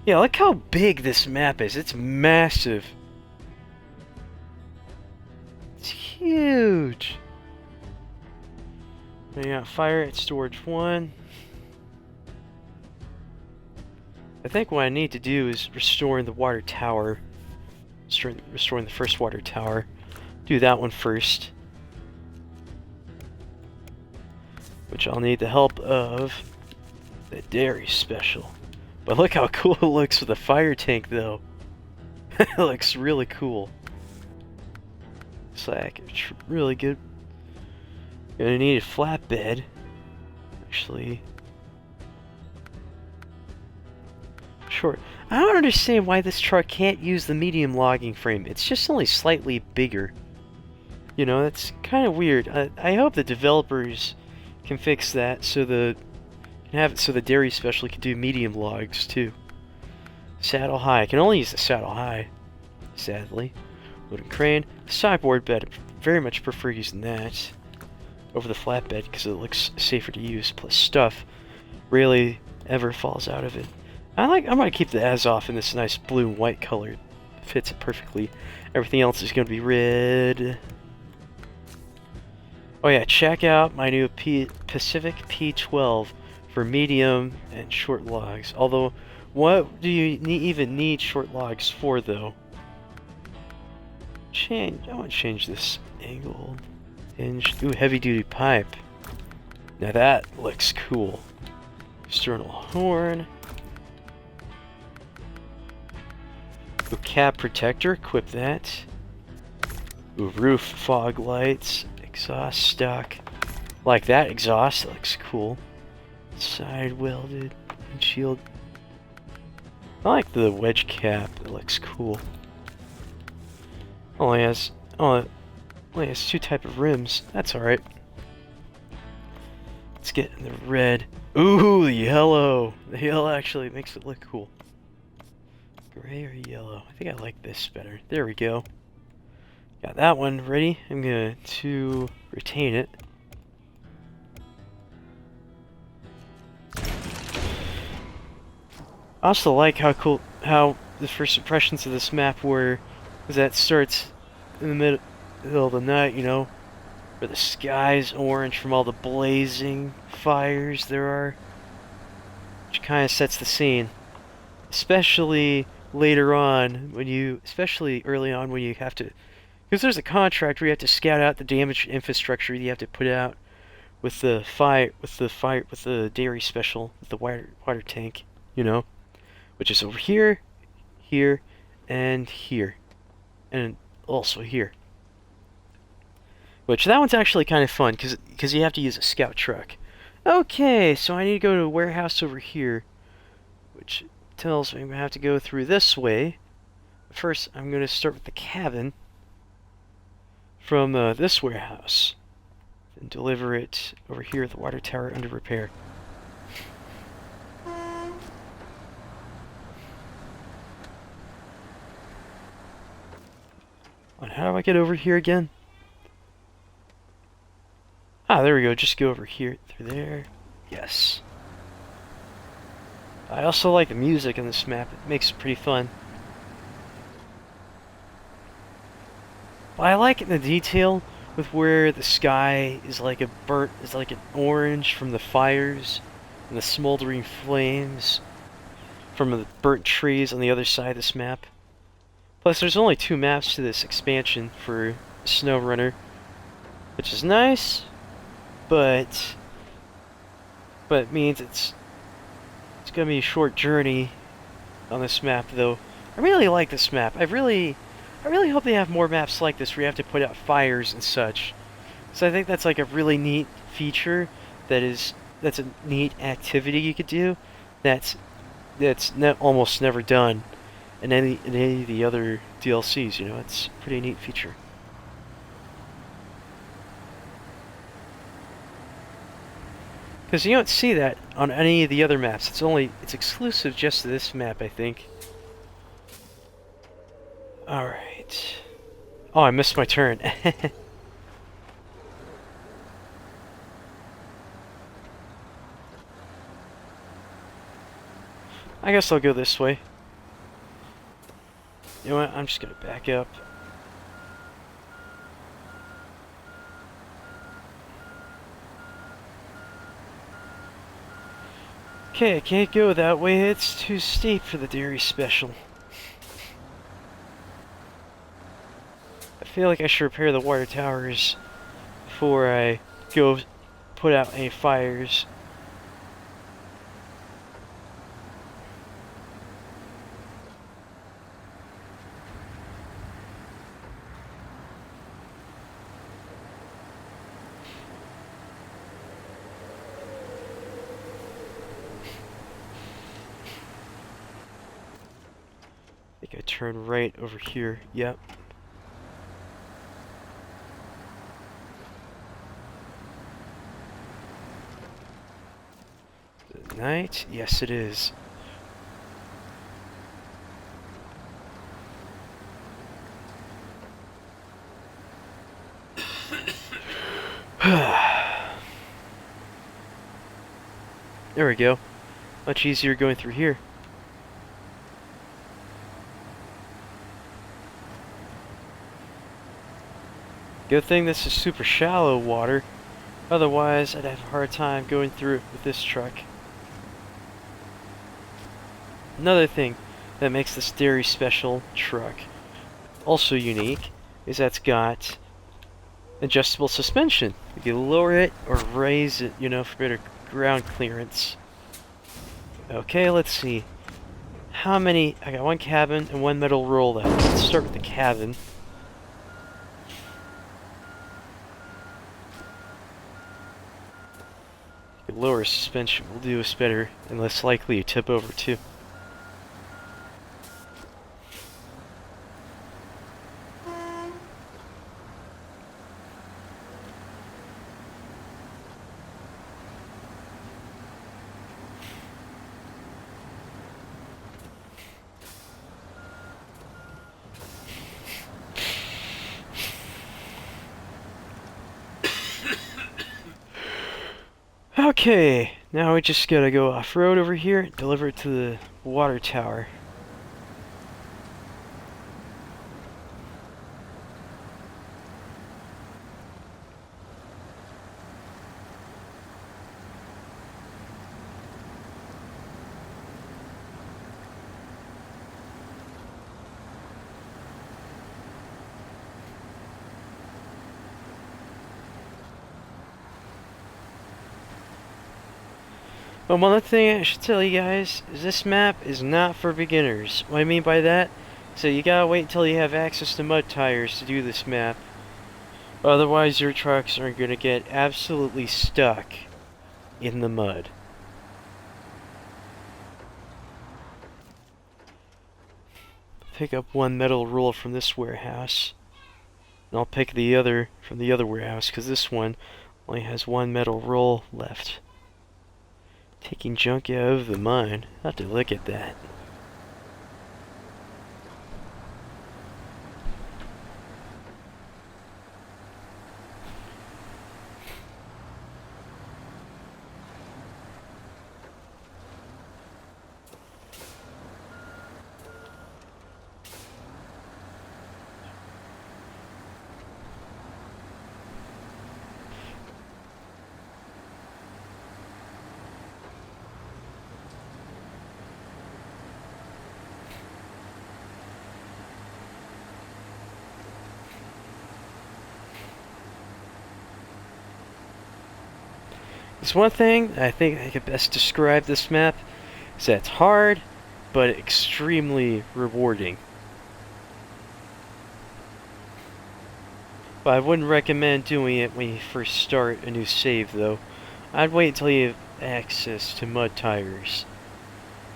Yeah, look how big this map is. It's massive. It's huge. We got fire at storage 1. I think what I need to do is restoring the water tower. Restoring the first water tower. Do that one first. Which I'll need the help of the Dairy Special. But look how cool it looks with the fire tank though. It looks really cool. It's like really good. Gonna need a flatbed. Actually. Short. I don't understand why this truck can't use the medium logging frame. It's just only slightly bigger. You know, that's kind of weird. I hope the developers can fix that so can have it so the Dairy Special can do medium logs too. Saddle high. I can only use the saddle high, sadly. Wooden crane. Sideboard bed. Very much prefer using that over the flatbed because it looks safer to use. Plus stuff rarely ever falls out of it. I'm gonna keep the Azov in this nice blue and white color. It fits it perfectly. Everything else is gonna be red. Oh yeah, check out my new Pacific P12 for medium and short logs. Although, what do you even need short logs for though? I want to change this angle. Hinge. Ooh, heavy duty pipe. Now that looks cool. External horn. Ooh, cab protector. Equip that. Ooh, roof fog lights. Exhaust stock. Like that exhaust. That looks cool. Side welded windshield. I like the wedge cap. It looks cool. Only has 2 type of rims. That's alright. Let's get in the red. Ooh, the yellow. The yellow actually makes it look cool. Gray or yellow? I think I like this better. There we go. Got that one ready. I'm going to retain it. I also like how the first impressions of this map were, because that starts in the middle of the night, you know. where the sky's orange from all the blazing fires there are, which kind of sets the scene. Especially later on, especially early on when you have to, because there's a contract where you have to scout out the damaged infrastructure you have to put out with with the dairy special, with the water tank, which is over here, here, and here, and also here. Which that one's actually kind of fun because you have to use a scout truck. Okay, so I need to go to a warehouse over here, which tells me I'm gonna have to go through this way. First, I'm gonna start with the cabin from this warehouse and deliver it over here at the water tower under repair. And how do I get over here again? Ah, there we go. Just go over here, through there. Yes. I also like the music in this map. It makes it pretty fun. But I like the detail with where the sky is like an orange from the fires and the smoldering flames from the burnt trees on the other side of this map. Plus, there's only 2 maps to this expansion for SnowRunner, which is nice, but it means it's gonna be a short journey on this map, though. I really like this map. I really hope they have more maps like this where you have to put out fires and such. So I think that's like a really neat feature that's a neat activity you could do that's almost never done in any of the other DLCs, it's a pretty neat feature. Because you don't see that on any of the other maps. It's exclusive just to this map, I think. Alright. Oh, I missed my turn. I guess I'll go this way. You know what? I'm just gonna back up. Okay, I can't go that way. It's too steep for the dairy special. I feel like I should repair the water towers before I go put out any fires. I think I turn right over here. Yep. Night? Yes, it is. There we go. Much easier going through here. Good thing this is super shallow water. Otherwise, I'd have a hard time going through it with this truck. Another thing that makes this dairy special truck also unique is that it's got adjustable suspension. You can lower it or raise it, for better ground clearance. Okay, let's see. How many? I got 1 cabin and 1 metal roll left. Let's start with the cabin. Lower suspension will do us better and less likely to tip over too. Okay, now we just gotta go off-road over here, deliver it to the water tower. But one other thing I should tell you guys is this map is not for beginners. What I mean by that, so you gotta wait until you have access to mud tires to do this map. Otherwise your trucks are gonna get absolutely stuck in the mud. Pick up one metal roll from this warehouse. And I'll pick the other from the other warehouse, because this one only has one metal roll left. Taking junk out of the mine. I'll have to look at that. There's one thing I think I could best describe this map is that it's hard, but extremely rewarding. But I wouldn't recommend doing it when you first start a new save, though. I'd wait until you have access to mud tires.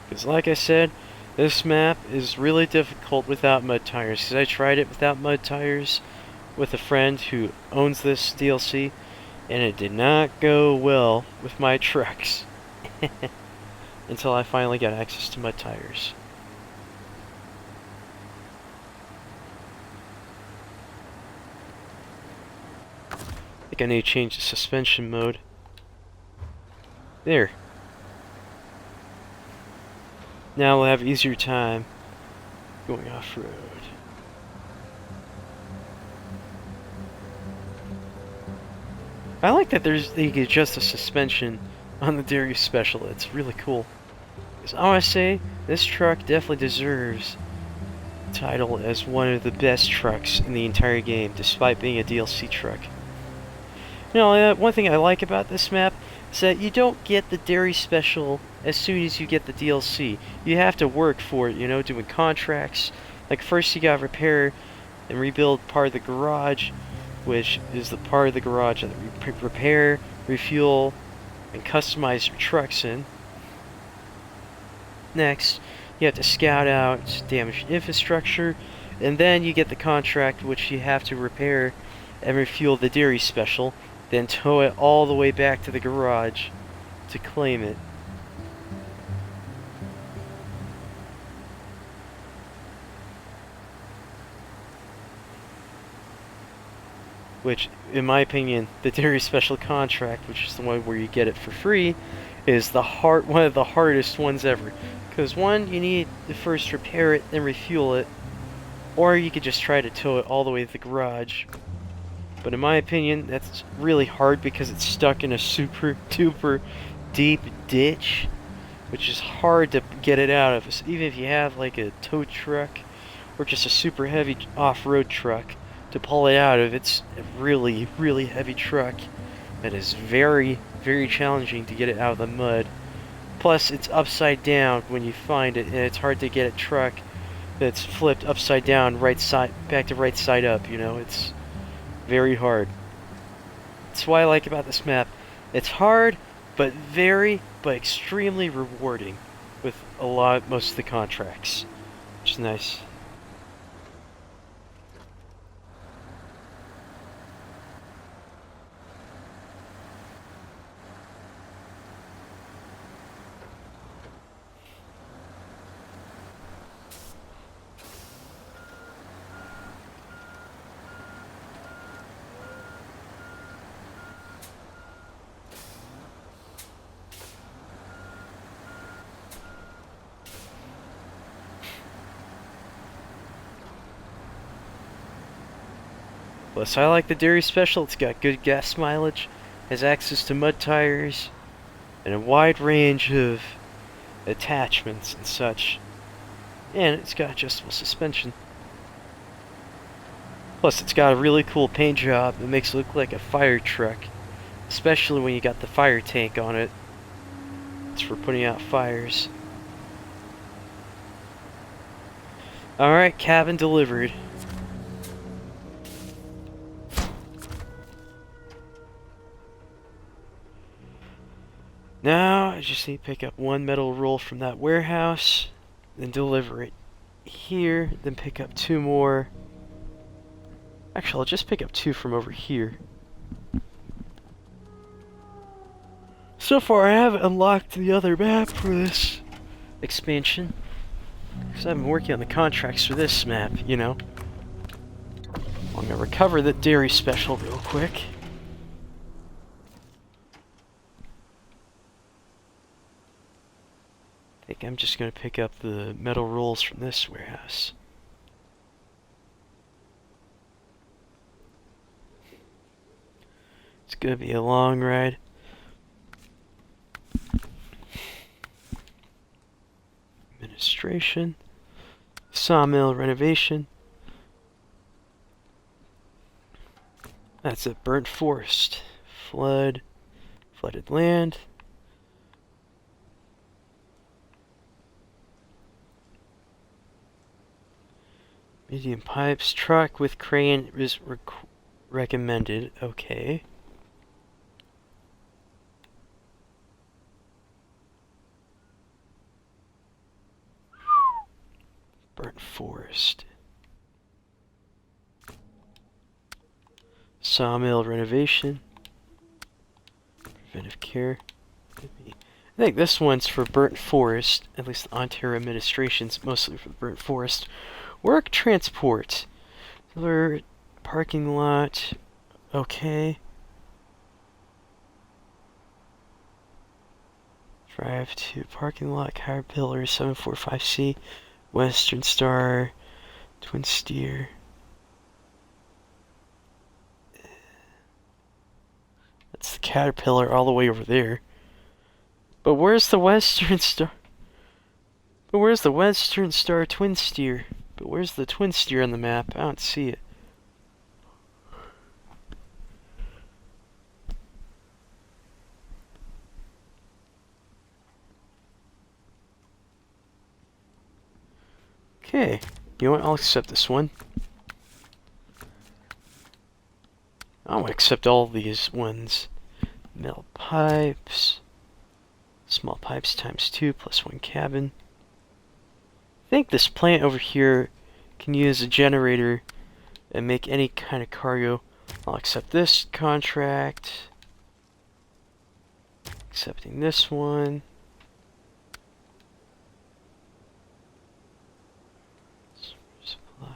Because like I said, this map is really difficult without mud tires. Because I tried it without mud tires with a friend who owns this DLC, and it did not go well with my trucks. Until I finally got access to mud tires. I think I need to change the suspension mode. There. Now we'll have easier time going off-road. I like that you can adjust the suspension on the Dairy Special. It's really cool. Because I want to say, this truck definitely deserves the title as one of the best trucks in the entire game, despite being a DLC truck. You know, one thing I like about this map is that you don't get the Dairy Special as soon as you get the DLC. You have to work for it, you know, doing contracts. Like, first you gotta repair and rebuild part of the garage, which is the part of the garage that you repair, refuel, and customize your trucks in. Next, you have to scout out damaged infrastructure, and then you get the contract, which you have to repair and refuel the Dairy Special, then tow it all the way back to the garage to claim it. Which, in my opinion, the Dairy Special contract, which is the one where you get it for free, is one of the hardest ones ever. Because one, you need to first repair it, then refuel it, or you could just try to tow it all the way to the garage. But in my opinion, that's really hard because it's stuck in a super duper deep ditch, which is hard to get it out of. So even if you have like a tow truck or just a super heavy off-road truck to pull it out of, it's a really, really heavy truck that is very, very challenging to get it out of the mud. Plus, it's upside down when you find it, and it's hard to get a truck that's flipped upside down, right side back to right side up. You know, it's very hard. That's what I like about this map. It's hard, but extremely rewarding with most of the contracts, which is nice. Plus, I like the Dairy Special. It's got good gas mileage, has access to mud tires, and a wide range of attachments and such. And it's got adjustable suspension. Plus, it's got a really cool paint job that makes it look like a fire truck, especially when you got the fire tank on it. It's for putting out fires. Alright, cabin delivered. Now, I just need to pick up one metal roll from that warehouse, then deliver it here, then pick up 2 more. Actually, I'll just pick up 2 from over here. So far, I haven't unlocked the other map for this expansion, because I've been working on the contracts for this map, you know. I'm gonna recover the dairy special real quick. I think I'm just gonna pick up the metal rolls from this warehouse. It's gonna be a long ride. Administration. Sawmill renovation. That's a burnt forest. Flooded land. Medium pipes. Truck with crane is recommended. Okay. Burnt forest. Sawmill renovation. Preventive care. I think this one's for burnt forest. At least the Ontario administration's mostly for the burnt forest. Work transport. Another parking lot. Okay. Drive to parking lot. Caterpillar 745C. Western Star. Twin Steer. That's the Caterpillar all the way over there. But where's the Western Star? But where's the Western Star Twin Steer? But where's the Twin Steer on the map? I don't see it. Okay. You know what? I'll accept this one. I'll accept all these ones. Metal pipes. Small pipes times 2 plus 1 cabin. I think this plant over here can use a generator and make any kind of cargo. I'll accept this contract. Accepting this one. Supply.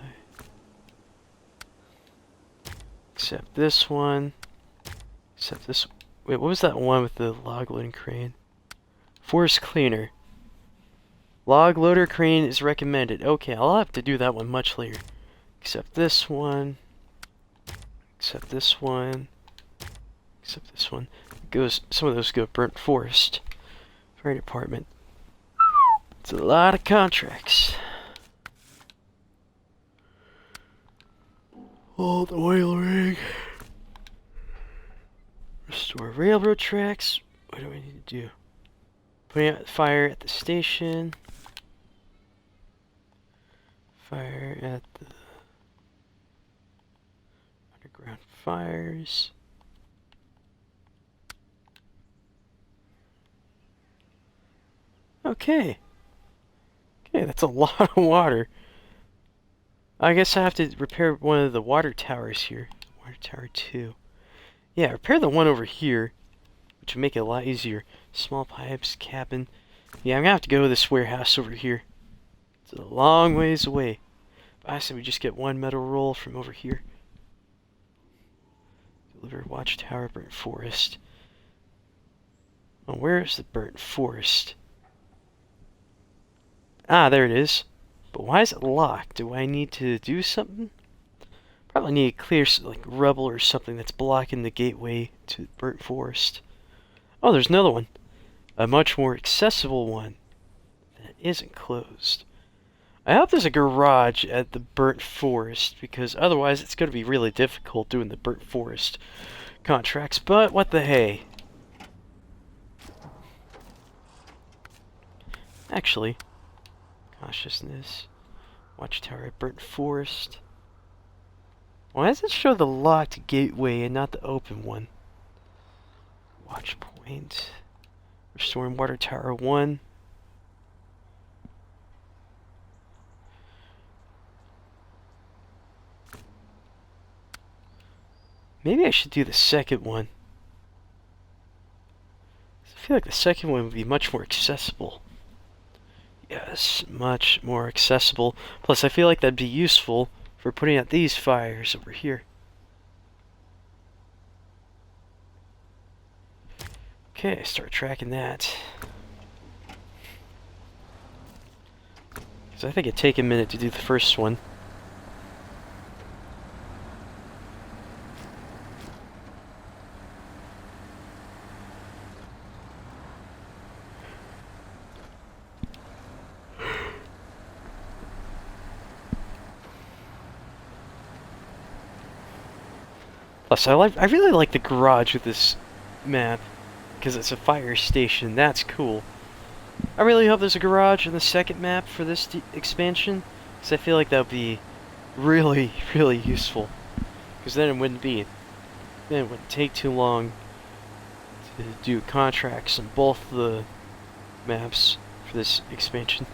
Accept this one. Accept this. Wait, what was that one with the log loading crane? Forest cleaner. Log loader crane is recommended. Okay, I'll have to do that one much later. Accept this one. Accept this one. Accept this one. Some of those go burnt forest. Fire department. It's a lot of contracts. Oh, the oil rig. Restore railroad tracks. What do I need to do? Putting out fire at the station. Fire at the underground fires. Okay. Okay, that's a lot of water. I guess I have to repair one of the water towers here. Water tower 2. Yeah, repair the one over here, which would make it a lot easier. Small pipes, cabin. Yeah, I'm gonna have to go to this warehouse over here. It's a long ways away. But I said we just get one metal roll from over here. Deliver watchtower, burnt forest. Oh, where is the burnt forest? Ah, there it is. But why is it locked? Do I need to do something? Probably need to clear like rubble or something that's blocking the gateway to burnt forest. Oh, there's another one. A much more accessible one that isn't closed. I hope there's a garage at the burnt forest, because otherwise it's going to be really difficult doing the burnt forest contracts, but what the hey. Actually, cautiousness. Watchtower at Burnt Forest. Why does it show the locked gateway and not the open one? Watch point. Restoring Water Tower 1. Maybe I should do the second one. I feel like the second one would be much more accessible. Yes, much more accessible. Plus, I feel like that'd be useful for putting out these fires over here. Okay, start tracking that. Because I think it'd take a minute to do the first one. Plus, I really like the garage with this map, because it's a fire station. That's cool. I really hope there's a garage in the second map for this expansion, because I feel like that would be really, really useful. Because then it wouldn't take too long to do contracts on both the maps for this expansion.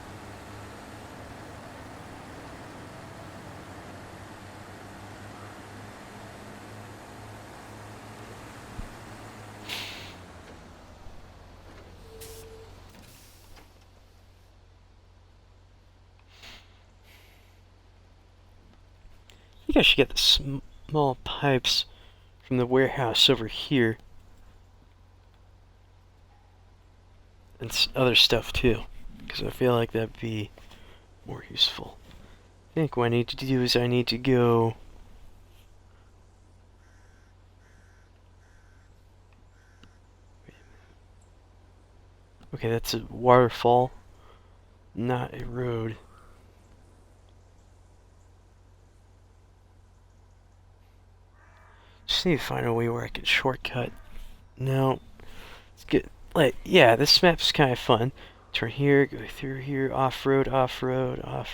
I think I should get the small pipes from the warehouse over here. And other stuff too, because I feel like that'd be more useful. I think what I need to do is I need to go... Okay, that's a waterfall, not a road. Just need to find a way where I can shortcut. No. Let's get... Like, yeah, this map's kind of fun. Turn here, go through here, off-road,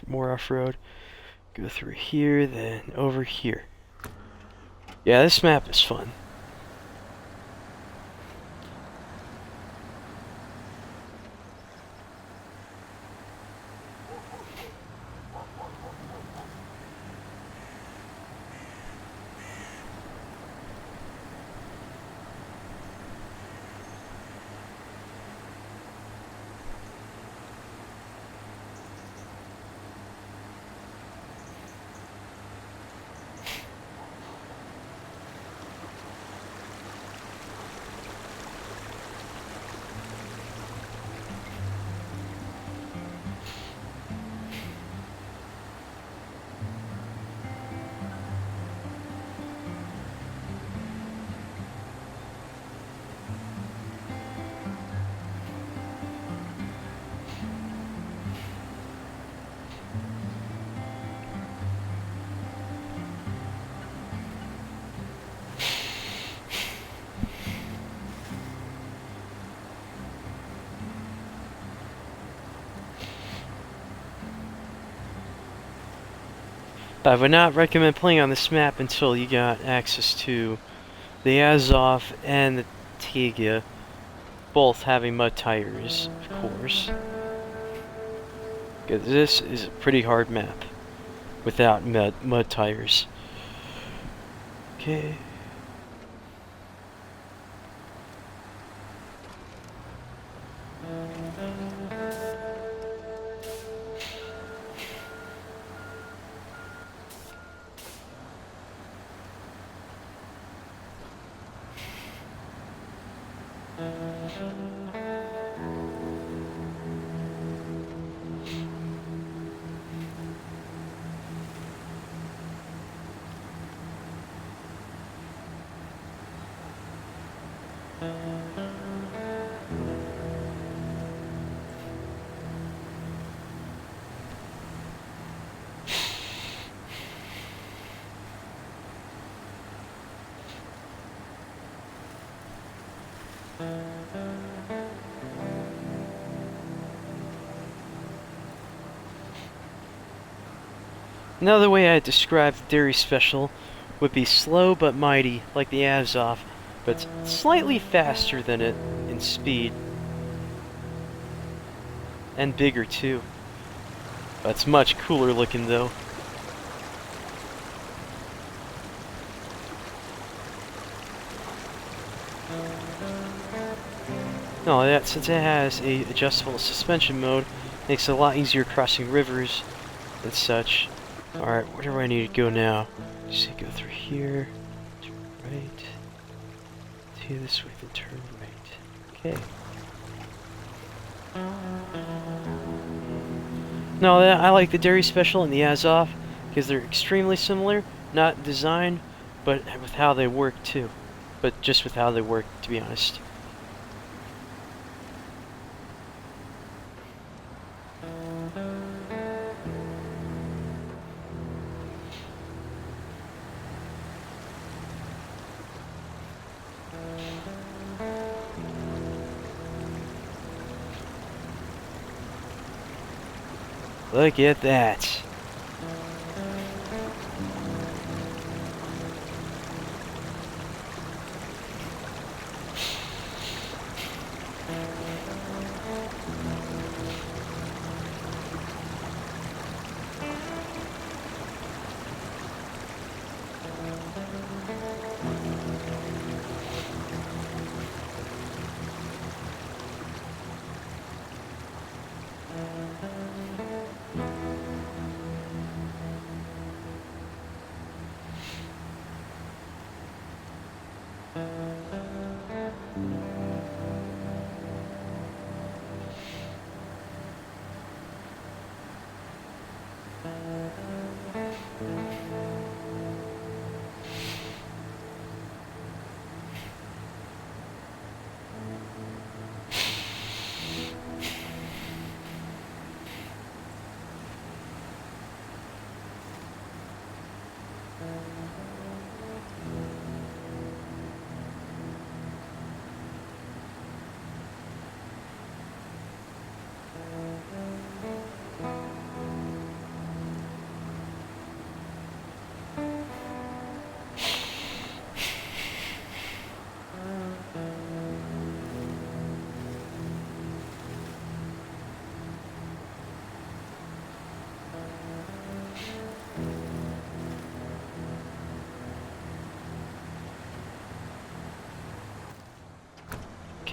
more off-road. Go through here, then over here. Yeah, this map is fun. But I would not recommend playing on this map until you got access to the Azov and the Taiga, both having mud tires, of course. Because this is a pretty hard map without mud tires. Okay. Another way I'd describe the Dairy Special would be slow but mighty, like the Azov, but slightly faster than it in speed. And bigger too. It's much cooler looking though. No, that since it has a adjustable suspension mode, makes it a lot easier crossing rivers and such. Alright, where do I need to go now? Just go through here, turn right, to this way, then turn right. Okay. No, I like the Dairy Special and the Azov because they're extremely similar, not in design, but with how they work too. But just with how they work, to be honest. Look at that.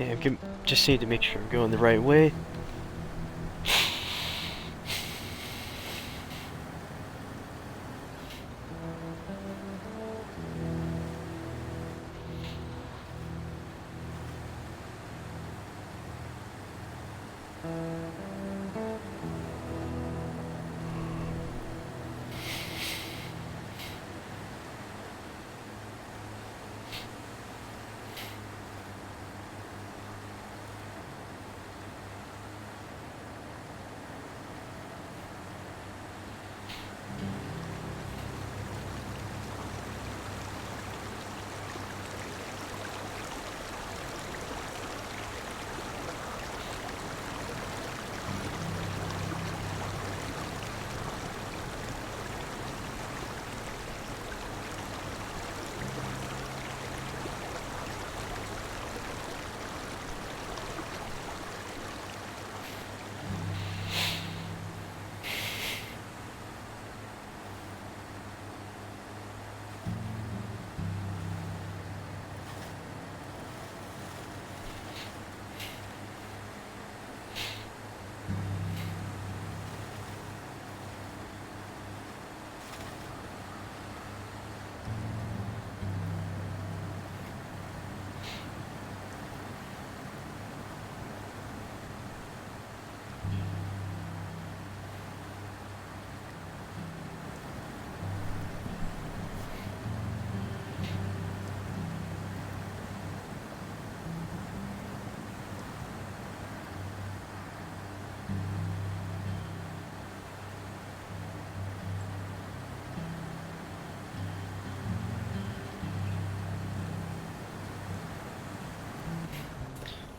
Okay, just need to make sure I'm going the right way.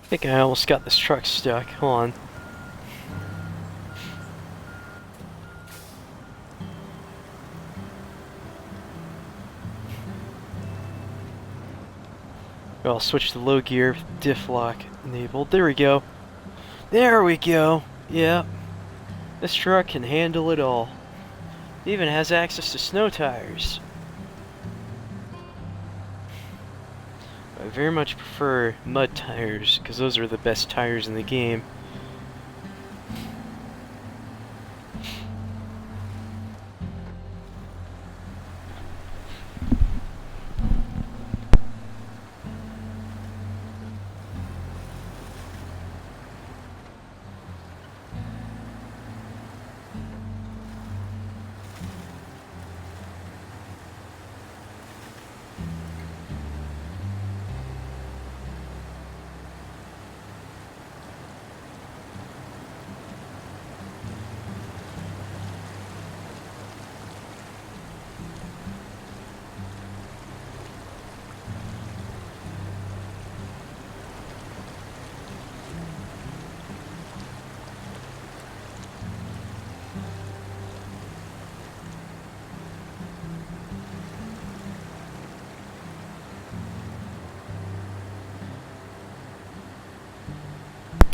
I think I almost got this truck stuck. Hold on. I'll switch to low gear, diff lock enabled. There we go. There we go. Yeah. This truck can handle it all. It even has access to snow tires. I very much prefer mud tires, because those are the best tires in the game.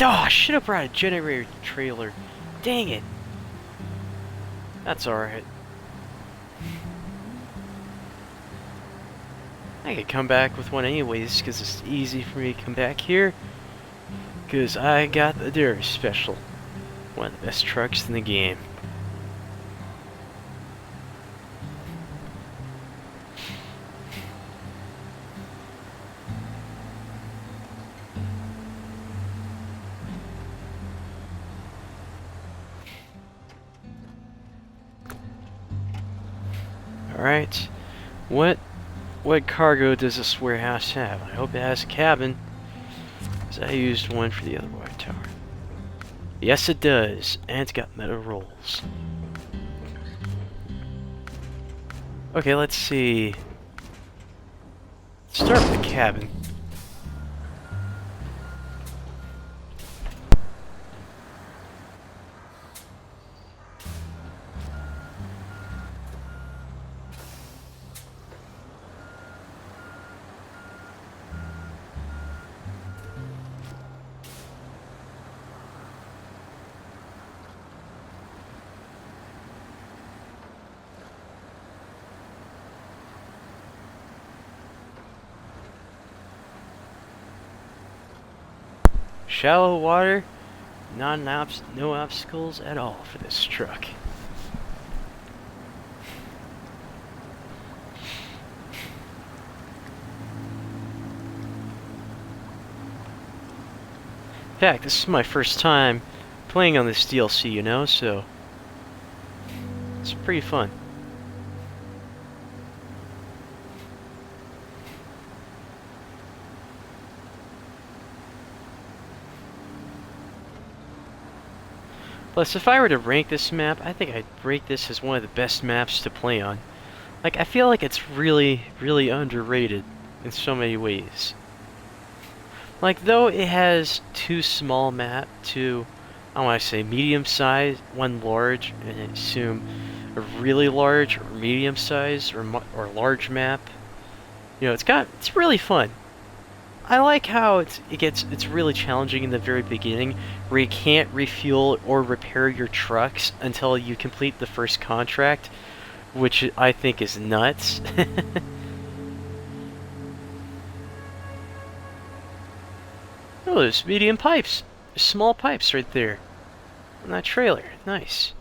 Oh, I should have brought a generator trailer. Dang it. That's alright. I could come back with one anyways, because it's easy for me to come back here. Because I got the Dairy Special. One of the best trucks in the game. Alright. What cargo does this warehouse have? I hope it has a cabin, because I used one for the other water tower. Yes, it does, and it's got metal rolls. Okay, let's see. Let's start with the cabin. Shallow water, no obstacles at all for this truck. In fact, this is my first time playing on this DLC, you know, so it's pretty fun. Plus, if I were to rank this map, I think I'd rate this as one of the best maps to play on. Like, I feel like it's really, really underrated in so many ways. Like, though it has two small two, I want to say medium size, one large, and I assume a really large or medium size or large map. You know, it's really fun. I like how it's really challenging in the very beginning, where you can't refuel or repair your trucks until you complete the first contract, which I think is nuts. Oh, there's medium pipes. There's small pipes right there on that trailer. Nice.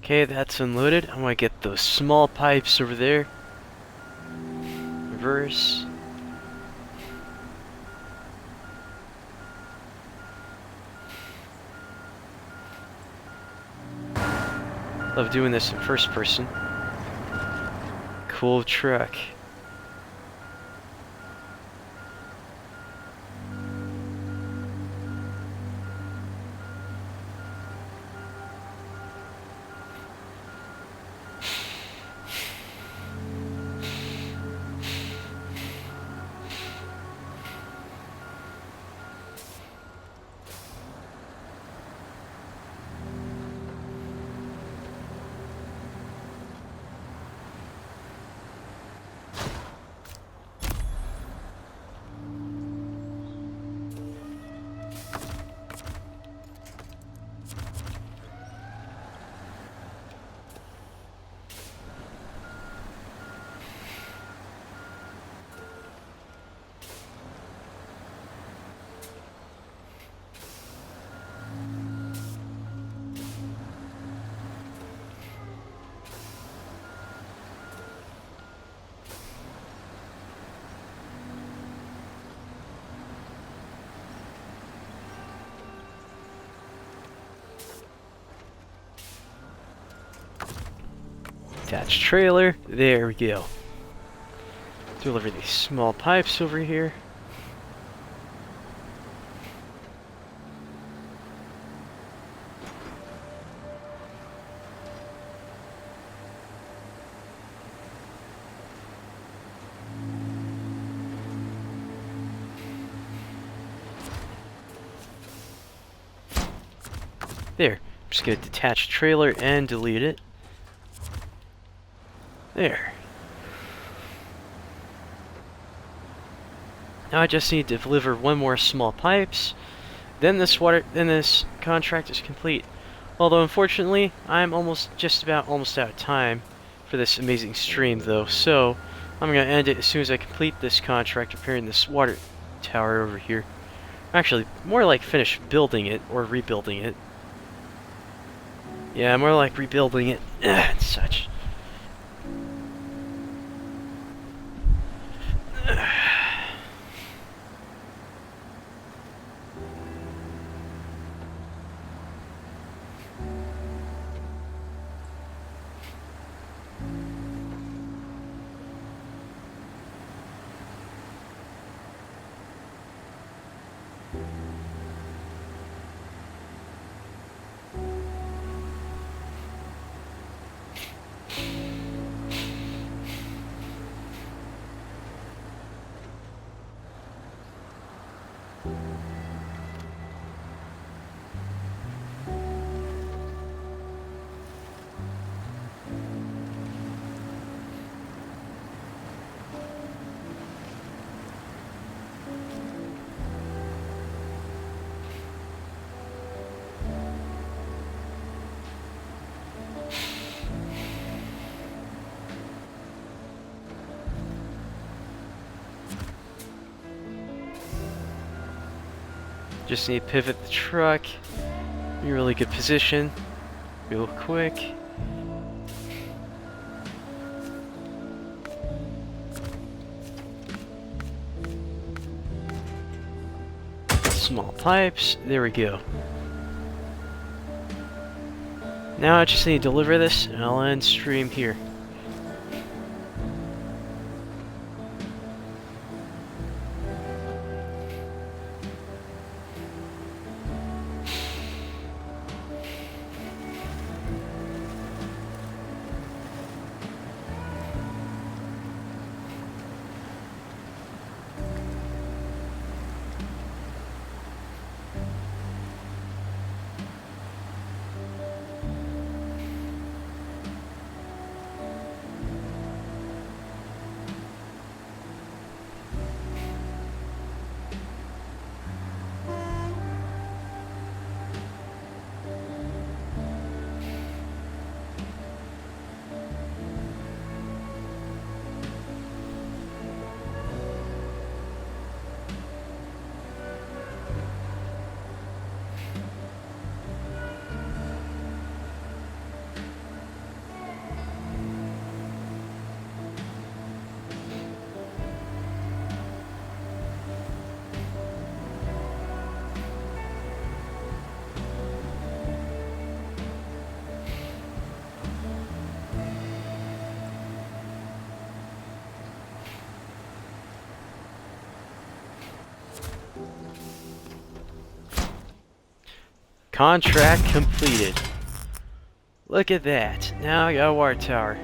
Okay, that's unloaded. I'm gonna get those small pipes over there. Reverse. Love doing this in first person. Cool truck. Attach trailer. There we go. Deliver these small pipes over here. There. I'm just going to detach trailer and delete it. There. Now I just need to deliver one more small pipes. Then this contract is complete. Although unfortunately, I'm almost out of time for this amazing stream though. So I'm gonna end it as soon as I complete this contract repairing this water tower over here. Actually, more like finish building it or rebuilding it. Yeah, more like rebuilding it and such. Just need to pivot the truck. Be in a really good position. Real quick. Small pipes. There we go. Now I just need to deliver this and I'll end stream here. Contract completed. Look at that. Now I got a water tower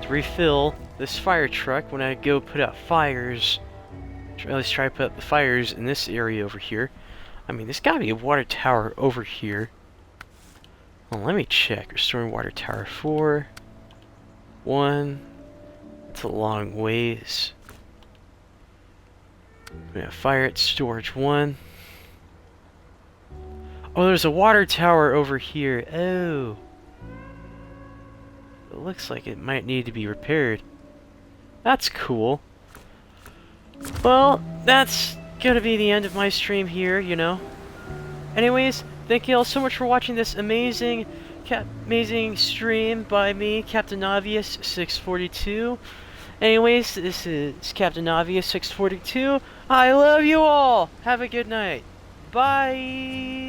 to refill this fire truck when I go put out fires. At least try to put out the fires in this area over here. I mean, there's gotta be a water tower over here. Well, let me check. Restoring water tower 4. 1. It's a long ways. We have fire at storage 1. Oh, there's a water tower over here. Oh. It looks like it might need to be repaired. That's cool. Well, that's gonna be the end of my stream here, you know. Anyways, thank you all so much for watching this amazing stream by me, Captain Obvious 642. Anyways, this is Captain Obvious 642. I love you all. Have a good night. Bye.